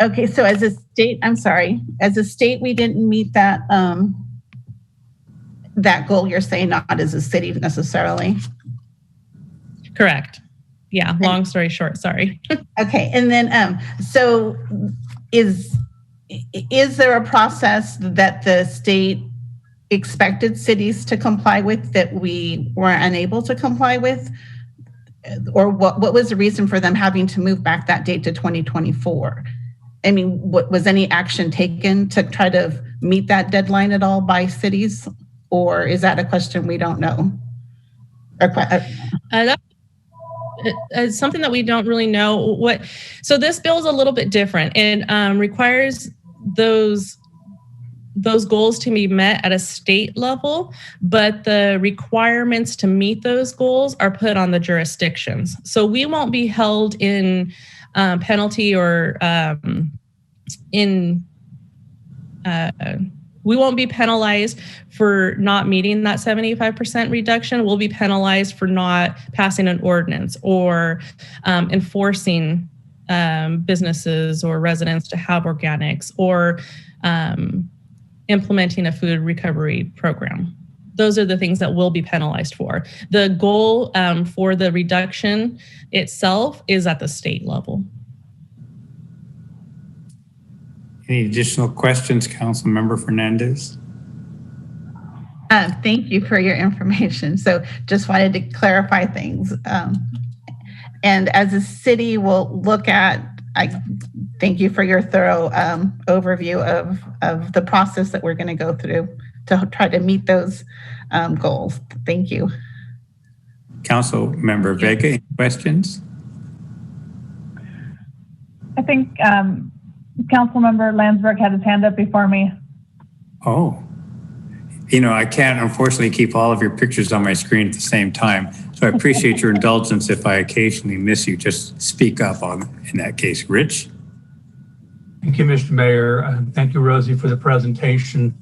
Okay, so as a state, as a state, we didn't meet that that goal. You're saying, not as a city necessarily. Correct. Yeah, long story short, sorry. Okay, and then so is there a process that the state expected cities to comply with that we were unable to comply with? Or what was the reason for them having to move back that date to 2024? I mean, what was any action taken to try to meet that deadline at all by cities? Or is that a question we don't know? It's something that we don't really know. So this bill is a little bit different. It requires those goals to be met at a state level, but the requirements to meet those goals are put on the jurisdictions. So we won't be held in penalty or we won't be penalized for not meeting that 75% reduction. We'll be penalized for not passing an ordinance or enforcing businesses or residents to have organics or implementing a food recovery program. Those are the things that we'll be penalized for. The goal for the reduction itself is at the state level. Any additional questions, Councilmember Fernandez? Thank you for your information. So just wanted to clarify things. And as a city, we'll look at, I thank you for your thorough overview of the process that we're going to go through to try to meet those goals. Thank you. Councilmember Vega, any questions? I think Councilmember Landsberg had his hand up before me. Oh, I can't unfortunately keep all of your pictures on my screen at the same time. So I appreciate your indulgence if I occasionally miss you. Just speak up in that case. Rich? Thank you, Mr. Mayor. Thank you, Rosie, for the presentation.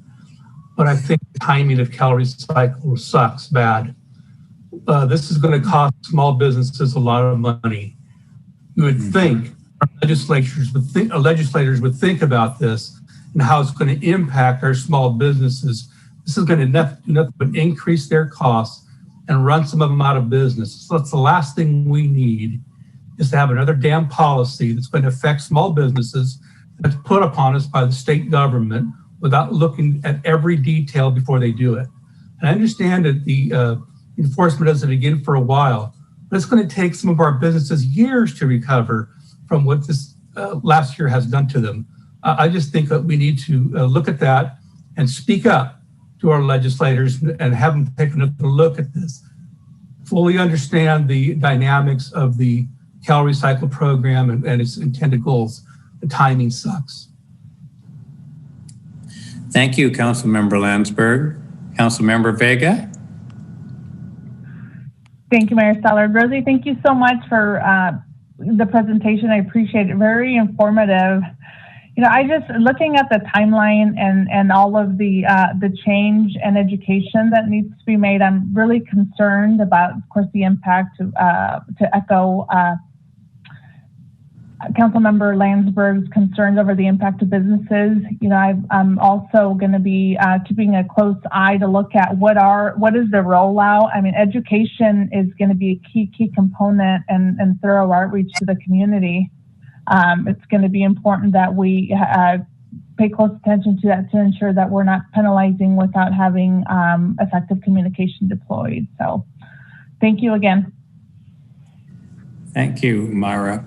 But I think the timing of calorie cycle sucks bad. This is going to cost small businesses a lot of money. You would think our legislators would think about this and how it's going to impact our small businesses. This is going to do nothing but increase their costs and run some of them out of business. So that's the last thing we need, is to have another damn policy that's going to affect small businesses that's put upon us by the state government without looking at every detail before they do it. And I understand that the enforcement doesn't begin for a while, but it's going to take some of our businesses years to recover from what this last year has done to them. I just think that we need to look at that and speak up to our legislators and have them take another look at this. Fully understand the dynamics of the calorie cycle program and its intended goals. The timing sucks. Thank you, Councilmember Landsberg. Councilmember Vega? Thank you, Mayor Stallard. Rosie, thank you so much for the presentation. I appreciate it. Very informative. I just looking at the timeline and all of the change and education that needs to be made. I'm really concerned about, of course, the impact to echo Councilmember Landsberg's concerns over the impact of businesses. I'm also going to be keeping a close eye to look at what is the rollout. I mean, education is going to be a key component and thorough outreach to the community. It's going to be important that we pay close attention to that to ensure that we're not penalizing without having effective communication deployed. So thank you again. Thank you, Myra.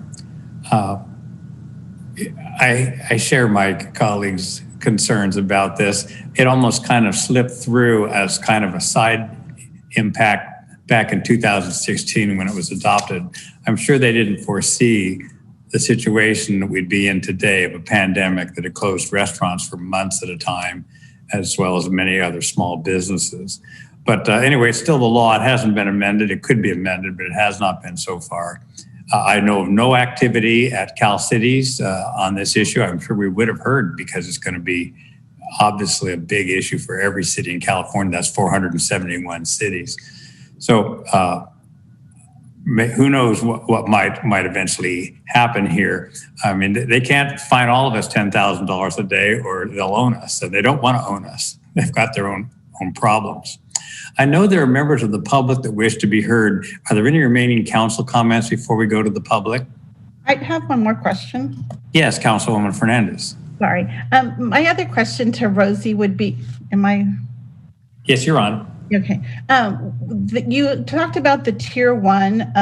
I share my colleagues' concerns about this. It almost kind of slipped through as kind of a side impact back in 2016 when it was adopted. I'm sure they didn't foresee the situation that we'd be in today of a pandemic that had closed restaurants for months at a time, as well as many other small businesses. But anyway, it's still the law. It hasn't been amended. It could be amended, but it has not been so far. I know of no activity at Cal Cities on this issue. I'm sure we would have heard because it's going to be obviously a big issue for every city in California. That's 471 cities. So who knows what might eventually happen here. I mean, they can't fine all of us $10,000 a day or they'll own us. So they don't want to own us. They've got their own problems. I know there are members of the public that wish to be heard. Are there any remaining council comments before we go to the public? I have one more question. Yes, Councilwoman Fernandez. Sorry. My other question to Rosie would be, Yes, you're on. Okay. You talked about the Tier 1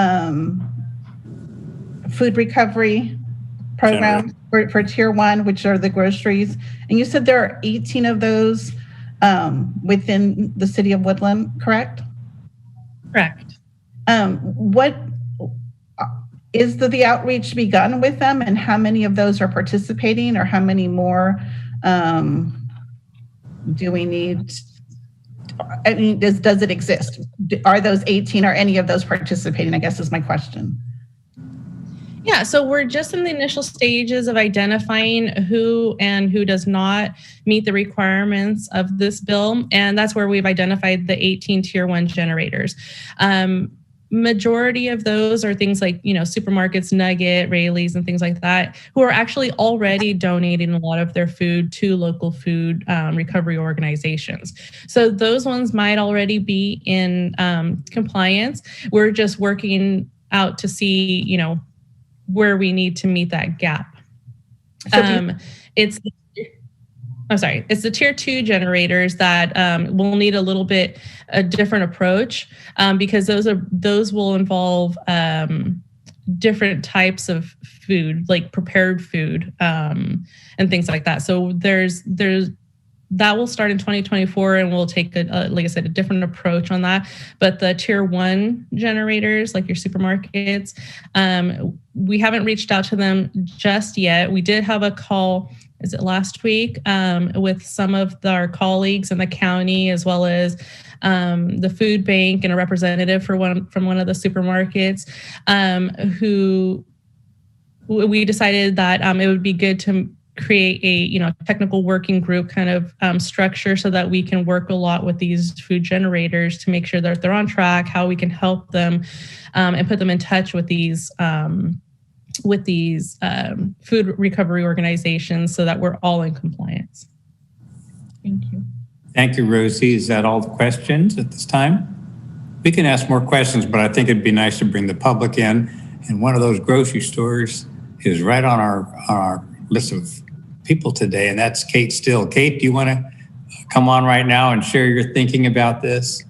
food recovery program for Tier 1, which are the groceries. And you said there are 18 of those within the city of Woodland, correct? Correct. What is the outreach begun with them, and how many of those are participating, or how many more do we need? I mean, does it exist? Are those 18 or any of those participating, I guess is my question. Yeah, so we're just in the initial stages of identifying who and who does not meet the requirements of this bill. And that's where we've identified the 18 Tier 1 generators. Majority of those are things like, supermarkets, Nugget, Rayleigh's, and things like that, who are actually already donating a lot of their food to local food recovery organizations. So those ones might already be in compliance. We're just working out to see, where we need to meet that gap. It's the Tier 2 generators that will need a little bit a different approach because those will involve different types of food, like prepared food and things like that. So there's that will start in 2024, and we'll take like I said, a different approach on that. But the Tier 1 generators, like your supermarkets, we haven't reached out to them just yet. We did have a call, is it last week, with some of our colleagues in the county, as well as the food bank and a representative from one of the supermarkets, who we decided that it would be good to create a technical working group kind of structure so that we can work a lot with these food generators to make sure that they're on track, how we can help them and put them in touch with these food recovery organizations so that we're all in compliance. Thank you. Thank you, Rosie. Is that all the questions at this time? We can ask more questions, but I think it'd be nice to bring the public in. And one of those grocery stores is right on our list of people today, and that's Kate Still. Kate, do you want to come on right now and share your thinking about this?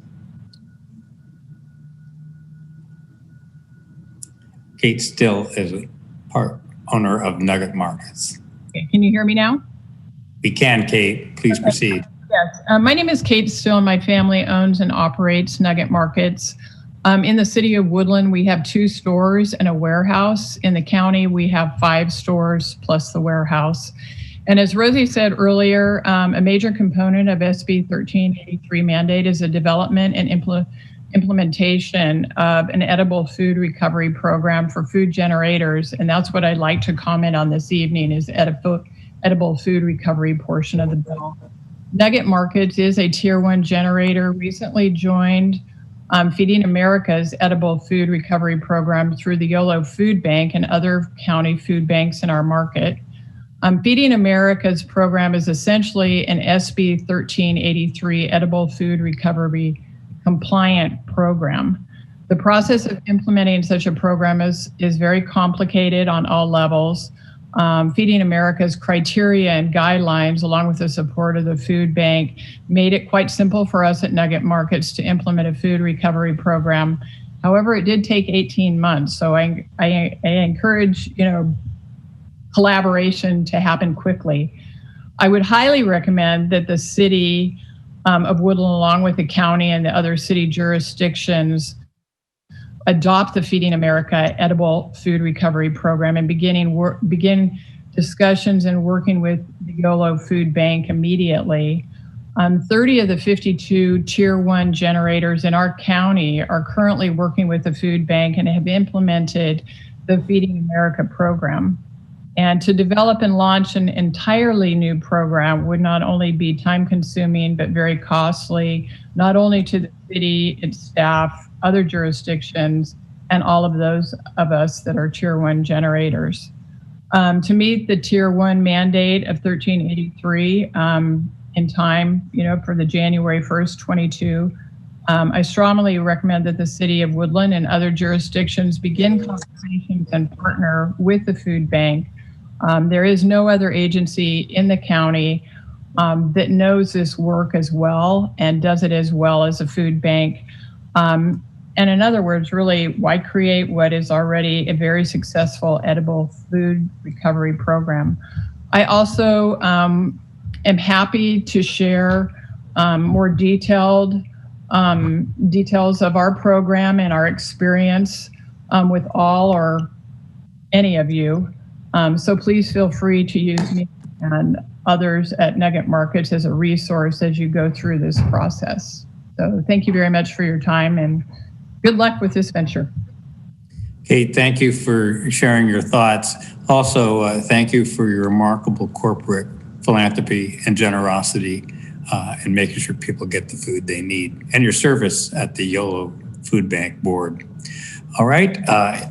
Kate Still is a part owner of Nugget Markets. Okay, can you hear me now? We can, Kate. Please proceed. Yes. My name is Kate Still, and my family owns and operates Nugget Markets. In the city of Woodland, we have 2 stores and a warehouse. In the county, we have 5 stores plus the warehouse. And as Rosie said earlier, a major component of SB 1383 mandate is the development and implementation of an edible food recovery program for food generators. And that's what I'd like to comment on this evening is edible food recovery portion of the bill. Nugget Markets is a Tier 1 generator, recently joined Feeding America's edible food recovery program through the YOLO Food Bank and other county food banks in our market. Feeding America's program is essentially an SB 1383 edible food recovery compliant program. The process of implementing such a program is very complicated on all levels. Feeding America's criteria and guidelines, along with the support of the food bank, made it quite simple for us at Nugget Markets to implement a food recovery program. However, it did take 18 months. So I encourage, collaboration to happen quickly. I would highly recommend that the city of Woodland, along with the county and the other city jurisdictions, adopt the Feeding America edible food recovery program and begin discussions and working with the YOLO Food Bank immediately. 30 of the 52 Tier 1 generators in our county are currently working with the food bank and have implemented the Feeding America program. And to develop and launch an entirely new program would not only be time consuming, but very costly, not only to the city, its staff, other jurisdictions, and all of those of us that are Tier 1 generators. To meet the Tier 1 mandate of 1383 in time, for the January 1st, 22, I strongly recommend that the city of Woodland and other jurisdictions begin conversations and partner with the food bank. There is no other agency in the county that knows this work as well and does it as well as a food bank. And in other words, really, why create what is already a very successful edible food recovery program? I also am happy to share more detailed details of our program and our experience with all or any of you. So please feel free to use me and others at Nugget Markets as a resource as you go through this process. So thank you very much for your time and good luck with this venture. Kate, thank you for sharing your thoughts. Also, thank you for your remarkable corporate philanthropy and generosity in making sure people get the food they need and your service at the YOLO Food Bank Board. All right,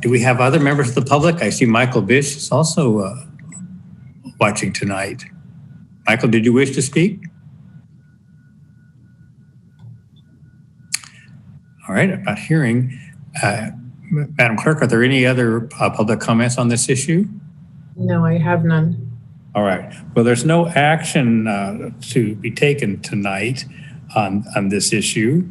do we have other members of the public? I see Michael Bish is also watching tonight. Michael, did you wish to speak? All right, I'm not hearing. Madam Clerk, are there any other public comments on this issue? No, I have none. All right, well, there's no action to be taken tonight on this issue.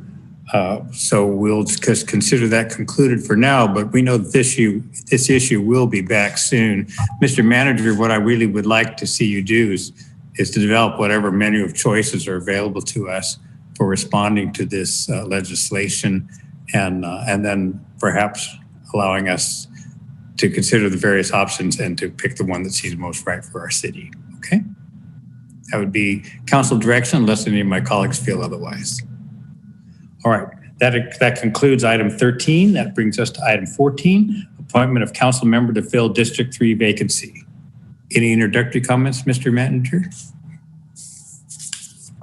So we'll just consider that concluded for now, but we know that this issue will be back soon. Mr. Manager, what I really would like to see you do is to develop whatever menu of choices are available to us for responding to this legislation and then perhaps allowing us to consider the various options and to pick the one that seems most right for our city, okay? That would be council direction unless any of my colleagues feel otherwise. All right, that concludes item 13. That brings us to item 14, appointment of council member to fill District 3 vacancy. Any introductory comments, Mr. Manager?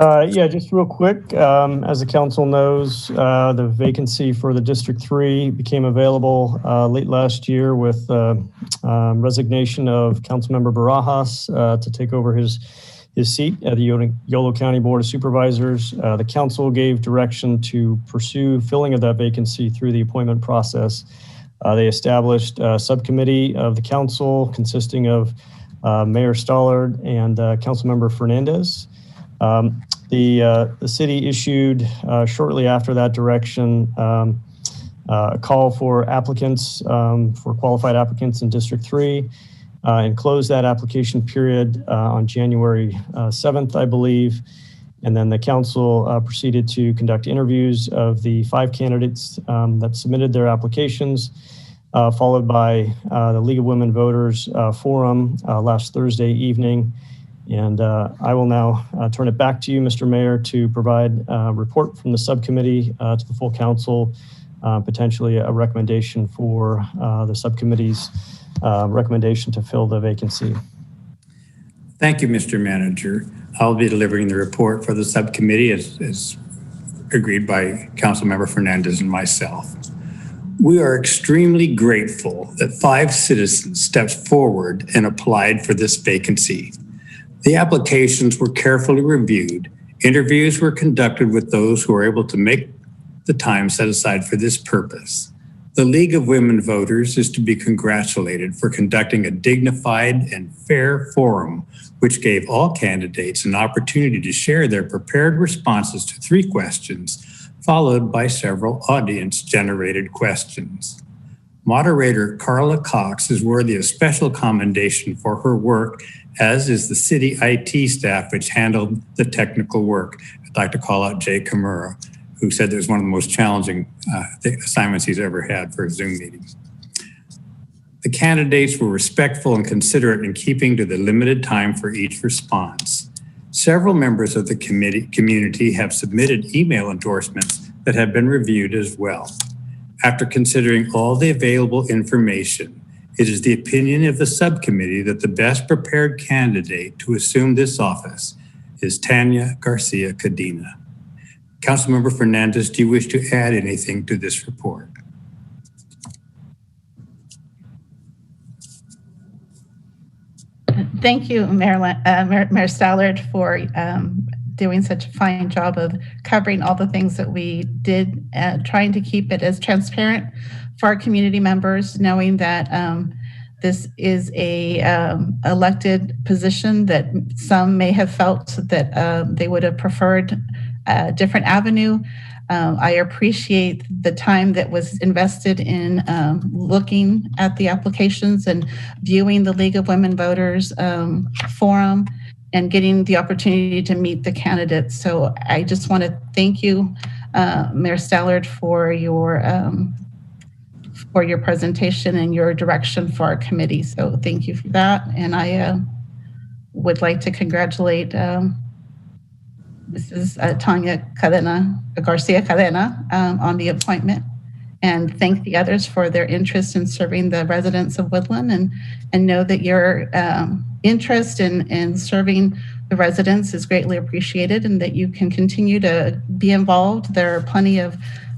Yeah, just real quick. As the council knows, the vacancy for the District 3 became available late last year with resignation of Councilmember Barajas to take over his seat at the Yolo County Board of Supervisors. The council gave direction to pursue filling of that vacancy through the appointment process. They established a subcommittee of the council consisting of Mayor Stollard and Councilmember Fernandez. The city issued shortly after that direction a call for applicants, for qualified applicants in District 3, and closed that application period on January 7th, I believe. And then the council proceeded to conduct interviews of the 5 candidates that submitted their applications, followed by the League of Women Voters Forum last Thursday evening. And I will now turn it back to you, Mr. Mayor, to provide a report from the subcommittee to the full council, potentially a recommendation for the subcommittee's recommendation to fill the vacancy. Thank you, Mr. Manager. I'll be delivering the report for the subcommittee as agreed by Councilmember Fernandez and myself. We are extremely grateful that 5 citizens stepped forward and applied for this vacancy. The applications were carefully reviewed. Interviews were conducted with those who were able to make the time set aside for this purpose. The League of Women Voters is to be congratulated for conducting a dignified and fair forum, which gave all candidates an opportunity to share their prepared responses to 3 questions, followed by several audience-generated questions. Moderator Carla Cox is worthy of special commendation for her work, as is the city IT staff, which handled the technical work. I'd like to call out Jay Kimura, who said it was one of the most challenging assignments he's ever had for Zoom meetings. The candidates were respectful and considerate in keeping to the limited time for each response. Several members of the community have submitted email endorsements that have been reviewed as well. After considering all the available information, it is the opinion of the subcommittee that the best prepared candidate to assume this office is Tanya Garcia Cadena. Councilmember Fernandez, do you wish to add anything to this report? Thank you, Mayor Stallard, for doing such a fine job of covering all the things that we did, trying to keep it as transparent for our community members, knowing that this is a elected position that some may have felt that they would have preferred a different avenue. I appreciate the time that was invested in looking at the applications and viewing the League of Women Voters forum and getting the opportunity to meet the candidates. So I just want to thank you, Mayor Stallard, for your presentation and your direction for our committee. So thank you for that. And I would like to congratulate Mrs. Tanya Garcia Cadena on the appointment, and thank the others for their interest in serving the residents of Woodland, and know that your interest in serving the residents is greatly appreciated, and that you can continue to be involved. There are plenty of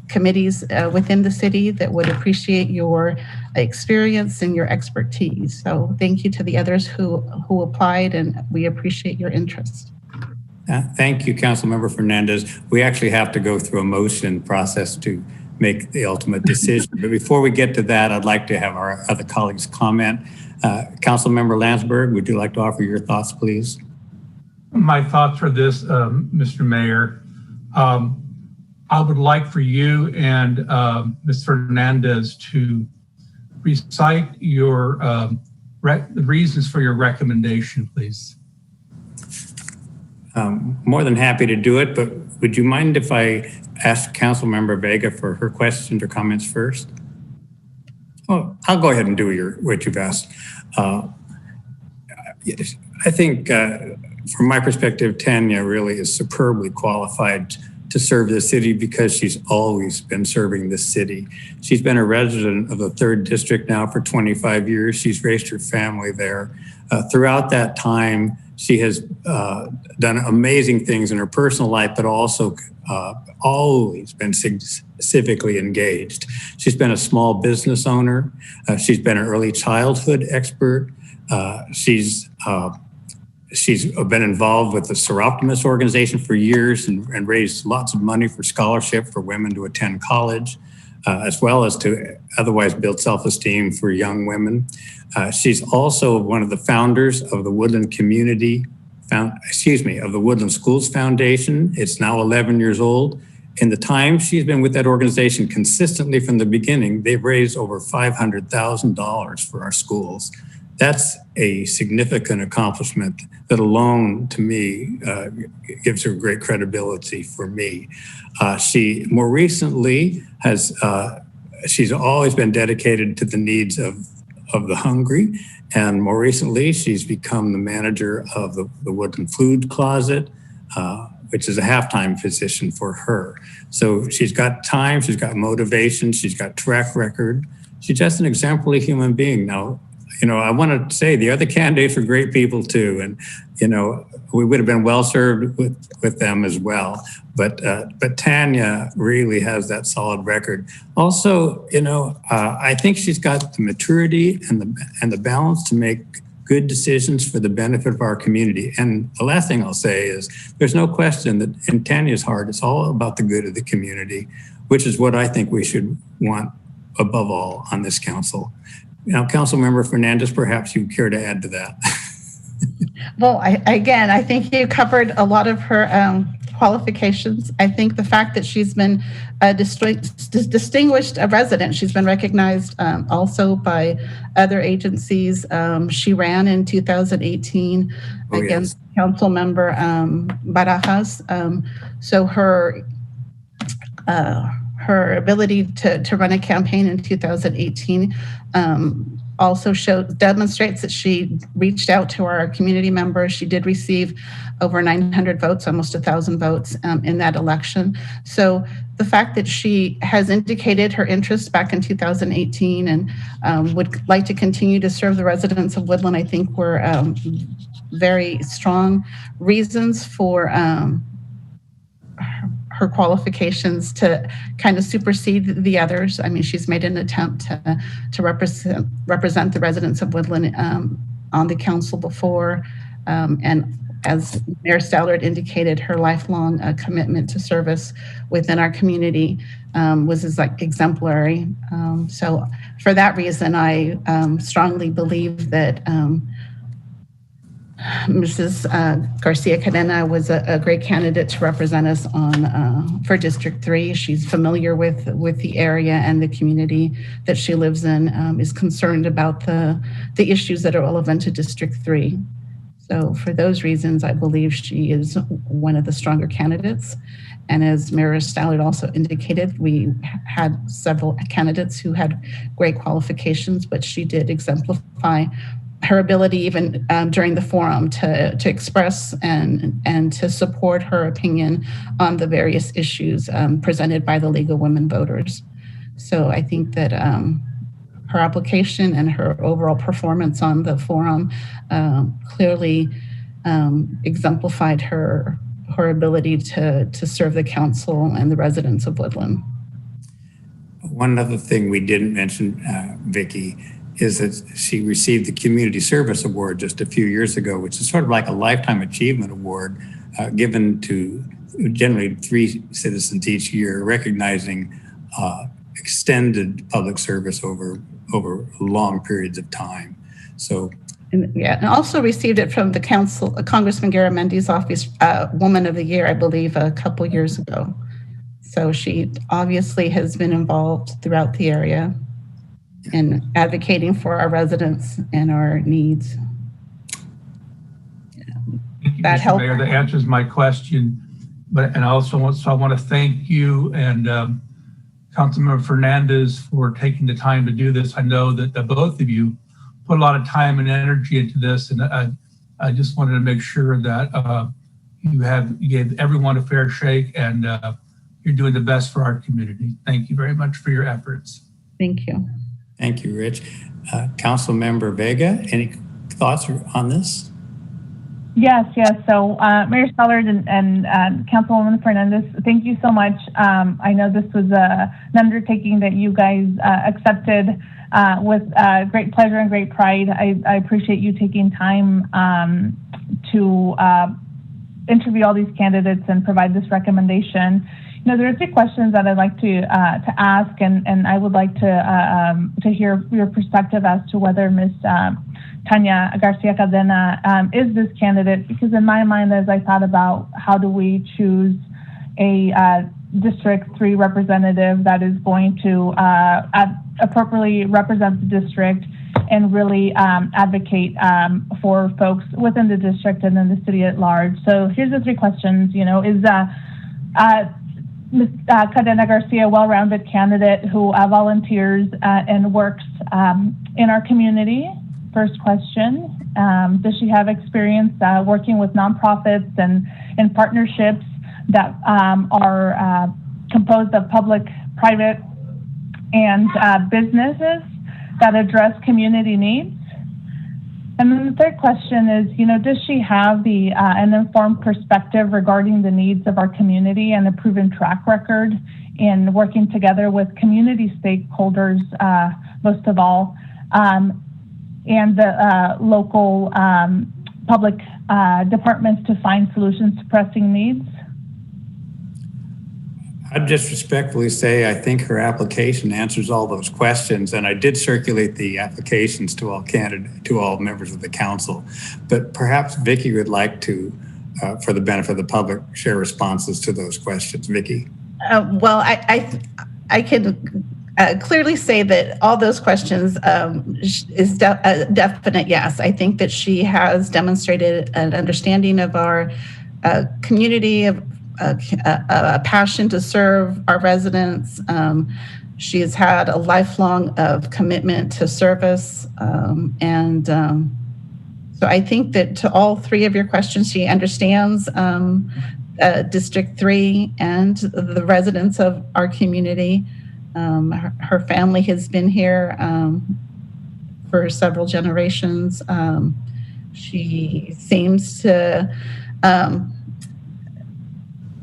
committees within the city that would appreciate your experience and your expertise. So thank you to the others who applied, and we appreciate your interest. Thank you, Councilmember Fernandez. We actually have to go through a motion process to make the ultimate decision. But before we get to that, I'd like to have our other colleagues comment. Councilmember Landsberg, would you like to offer your thoughts, please? My thoughts for this, Mr. Mayor. I would like for you and Ms. Fernandez to recite your the reasons for your recommendation, please. More than happy to do it, but would you mind if I ask Councilmember Vega for her questions or comments first? Oh, I'll go ahead and do what you've asked. I think from my perspective, Tanya really is superbly qualified to serve the city because she's always been serving the city. She's been a resident of the 3rd District now for 25 years. She's raised her family there. Throughout that time, she has done amazing things in her personal life, but also always been civically engaged. She's been a small business owner. She's been an early childhood expert. She's been involved with the Seroptimus organization for years and raised lots of money for scholarship for women to attend college, as well as to otherwise build self-esteem for young women. She's also one of the founders of the Woodland of the Woodland Schools Foundation. It's now 11 years old. In the time she's been with that organization consistently from the beginning, they've raised over $500,000 for our schools. That's a significant accomplishment that alone, to me, gives her great credibility for me. She more recently she's always been dedicated to the needs of the hungry. And more recently, she's become the manager of the Woodland Food Closet, which is a half-time position for her. So she's got time, she's got motivation, she's got track record. She's just an exemplary human being. Now, I want to say the other candidates were great people too. And, we would have been well served with them as well. But Tanya really has that solid record. Also, I think she's got the maturity and the balance to make good decisions for the benefit of our community. And the last thing I'll say is there's no question that in Tanya's heart, it's all about the good of the community, which is what I think we should want above all on this council. Councilmember Fernandez, perhaps you care to add to that. Well, I think you covered a lot of her qualifications. I think the fact that she's been a distinguished resident, she's been recognized also by other agencies. She ran in 2018 against Council Member Barajas. So her ability to run a campaign in 2018 also demonstrates that she reached out to our community members. She did receive over 900 votes, almost 1,000 votes in that election. So the fact that she has indicated her interest back in 2018 and would like to continue to serve the residents of Woodland, I think were very strong reasons for her qualifications to kind of supersede the others. I mean, she's made an attempt to represent the residents of Woodland on the council before. And as Mayor Stallard indicated, her lifelong commitment to service within our community was exemplary. So for that reason, I strongly believe that Mrs. Garcia Cadena was a great candidate to represent us for District 3. She's familiar with the area and the community that she lives in, is concerned about the issues that are relevant to District 3. So for those reasons, I believe she is one of the stronger candidates. And as Mayor Stallard also indicated, we had several candidates who had great qualifications, but she did exemplify her ability even during the forum to express and to support her opinion on the various issues presented by the League of Women Voters. So I think that her application and her overall performance on the forum clearly exemplified her ability to serve the council and the residents of Woodland. One other thing we didn't mention, Vicki, is that she received the Community Service Award just a few years ago, which is sort of like a Lifetime Achievement Award given to generally 3 citizens each year, recognizing extended public service over long periods of time. So, and also received it from the council, Congressman Garamendi's office, Woman of the Year, I believe, a couple years ago. So she obviously has been involved throughout the area and advocating for our residents and our needs. Thank you, Mr. Mayor. That answers my question. I want to thank you and Councilmember Fernandez for taking the time to do this. I know that both of you put a lot of time and energy into this, and I just wanted to make sure that you gave everyone a fair shake and you're doing the best for our community. Thank you very much for your efforts. Thank you. Thank you, Rich. Councilmember Vega, any thoughts on this? Yes. So Mayor Stallard and Councilwoman Fernandez, thank you so much. I know this was an undertaking that you guys accepted with great pleasure and great pride. I appreciate you taking time to interview all these candidates and provide this recommendation. There are 3 questions that I'd like to ask, and I would like to hear your perspective as to whether Ms. Tanya Garcia Cadena is this candidate, because in my mind, as I thought about how do we choose a District 3 representative that is going to appropriately represent the district and really advocate for folks within the district and then the city at large. So here's the 3 questions. Is Ms. Cadena Garcia a well-rounded candidate who volunteers and works in our community? First question. Does she have experience working with nonprofits and partnerships that are composed of public, private, and businesses that address community needs? And then the third question is, does she have an informed perspective regarding the needs of our community and a proven track record in working together with community stakeholders, most of all, and the local public departments to find solutions to pressing needs? I'd just respectfully say I think her application answers all those questions, and I did circulate the applications to all members of the council. But perhaps Vicki would like to, for the benefit of the public, share responses to those questions. Vicki? Well, I can clearly say that all those questions is a definite yes. I think that she has demonstrated an understanding of our community, of a passion to serve our residents. She has had a lifelong of commitment to service. So I think that to all three of your questions, she understands District 3 and the residents of our community. Her family has been here for several generations. She seems to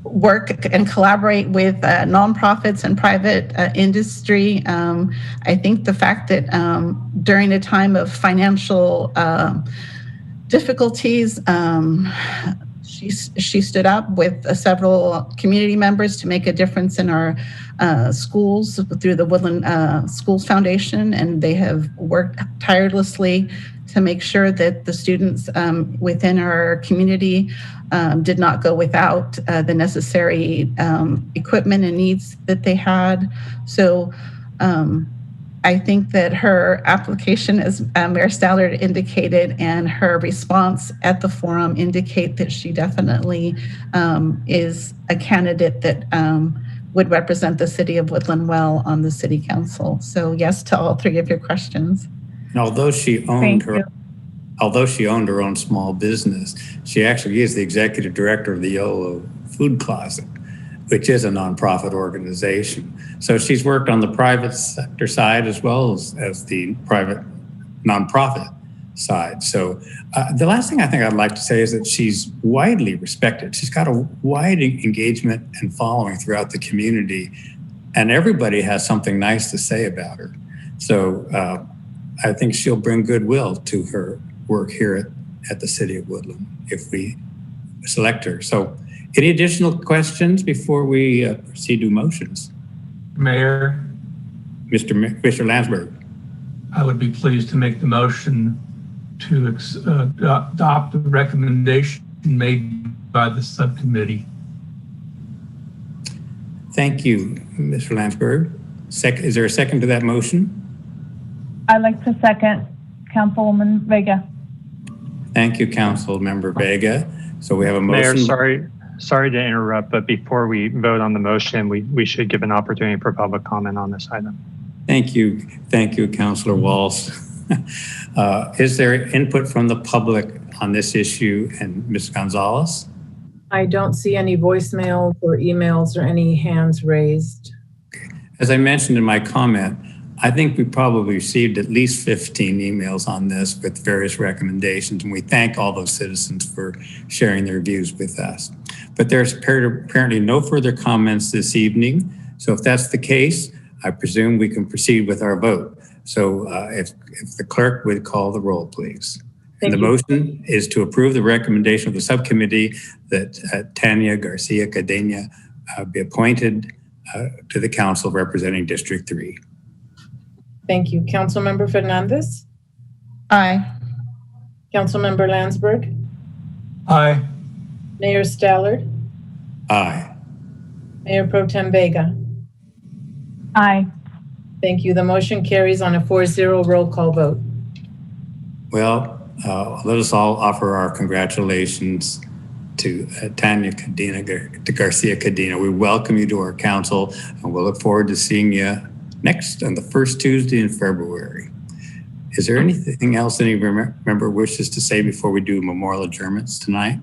work and collaborate with nonprofits and private industry. I think the fact that during a time of financial difficulties, she stood up with several community members to make a difference in our schools through the Woodland Schools Foundation, and they have worked tirelessly to make sure that the students within our community did not go without the necessary equipment and needs that they had. So I think that her application, as Mayor Stallard indicated, and her response at the forum indicate that she definitely is a candidate that would represent the city of Woodland well on the city council. So yes to all three of your questions. And although she owned her own small business, she actually is the executive director of the Yolo Food Closet, which is a nonprofit organization. So she's worked on the private sector side as well as the private nonprofit side. So the last thing I think I'd like to say is that she's widely respected. She's got a wide engagement and following throughout the community, and everybody has something nice to say about her. So I think she'll bring goodwill to her work here at the City of Woodland if we select her. So any additional questions before we proceed to motions? Mayor, Mr. Landsberg. I would be pleased to make the motion to adopt the recommendation made by the subcommittee. Thank you, Mr. Landsberg. Is there a second to that motion? I'd like to second Councilwoman Vega. Thank you, Council Member Vega. So we have a motion. Mayor, sorry to interrupt, but before we vote on the motion, we should give an opportunity for public comment on this item. Thank you, Councilor Walsh. Is there input from the public on this issue? And Ms. Gonzalez? I don't see any voicemails or emails or any hands raised. As I mentioned in my comment, I think we probably received at least 15 emails on this with various recommendations, and we thank all those citizens for sharing their views with us. But there's apparently no further comments this evening. So if that's the case, I presume we can proceed with our vote. So if the clerk would call the roll, please. And the motion is to approve the recommendation of the subcommittee that Tanya Garcia Cadena be appointed to the council representing District 3. Thank you. Councilmember Fernandez? Aye. Councilmember Landsberg? Aye. Mayor Stallard? Aye. Mayor Pro Tem Vega? Aye. Thank you. The motion carries on a 4-0 roll call vote. Well, let us all offer our congratulations to Tanya Garcia Cadena. We welcome you to our council, and we'll look forward to seeing you next on the first Tuesday in February. Is there anything else any member wishes to say before we do memorial adjournments tonight?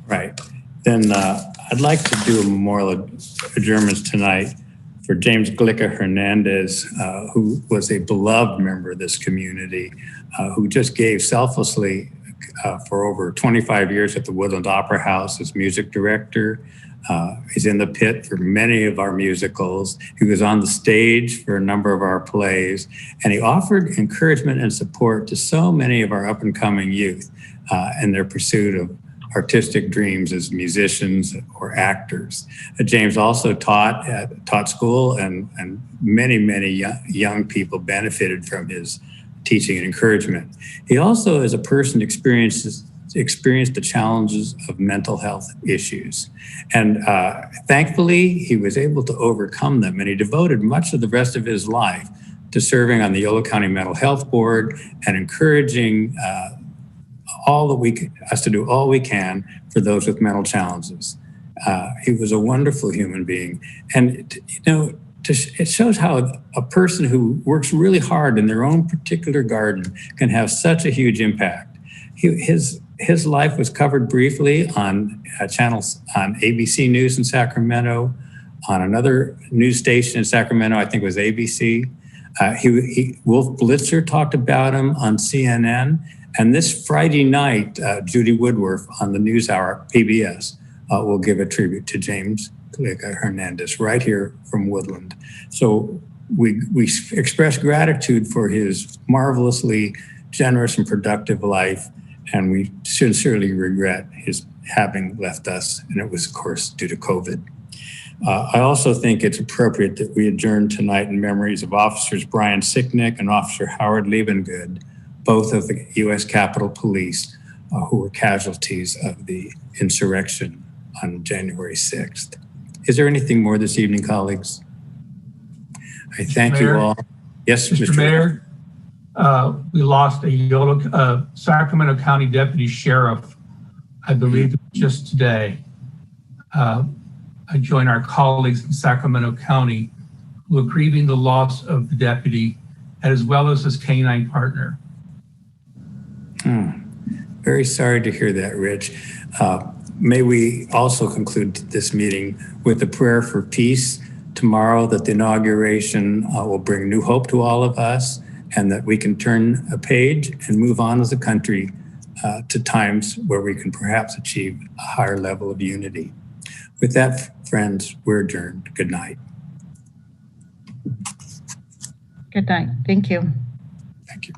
Right. Then I'd like to do a memorial adjournments tonight for James Glica Hernandez, who was a beloved member of this community, who just gave selflessly for over 25 years at the Woodland Opera House as music director. He's in the pit for many of our musicals. He was on the stage for a number of our plays, and he offered encouragement and support to so many of our up-and-coming youth in their pursuit of artistic dreams as musicians or actors. James also taught school, and many young people benefited from his teaching and encouragement. He also, as a person, experienced the challenges of mental health issues. And thankfully, he was able to overcome them, and he devoted much of the rest of his life to serving on the Yolo County Mental Health Board and encouraging us to do all we can for those with mental challenges. He was a wonderful human being. And, it shows how a person who works really hard in their own particular garden can have such a huge impact. His life was covered briefly on channels on ABC News in Sacramento, on another news station in Sacramento, I think it was ABC. Wolf Blitzer talked about him on CNN. And this Friday night, Judy Woodworth on the NewsHour, PBS, will give a tribute to James Glica Hernandez right here from Woodland. So we express gratitude for his marvelously generous and productive life, and we sincerely regret his having left us, and it was, of course, due to COVID. I also think it's appropriate that we adjourn tonight in memories of Officers Brian Sicknick and Officer Howard Liebengood, both of the U.S. Capitol Police, who were casualties of the insurrection on January 6th. Is there anything more this evening, colleagues? I thank you all. Yes, Mr. Mayor, we lost a Sacramento County Deputy Sheriff, I believe just today. I join our colleagues in Sacramento County who are grieving the loss of the deputy as well as his canine partner. Very sorry to hear that, Rich. May we also conclude this meeting with a prayer for peace tomorrow, that the inauguration will bring new hope to all of us, and that we can turn a page and move on as a country to times where we can perhaps achieve a higher level of unity. With that, friends, we're adjourned. Good night. Good night. Thank you. Thank you.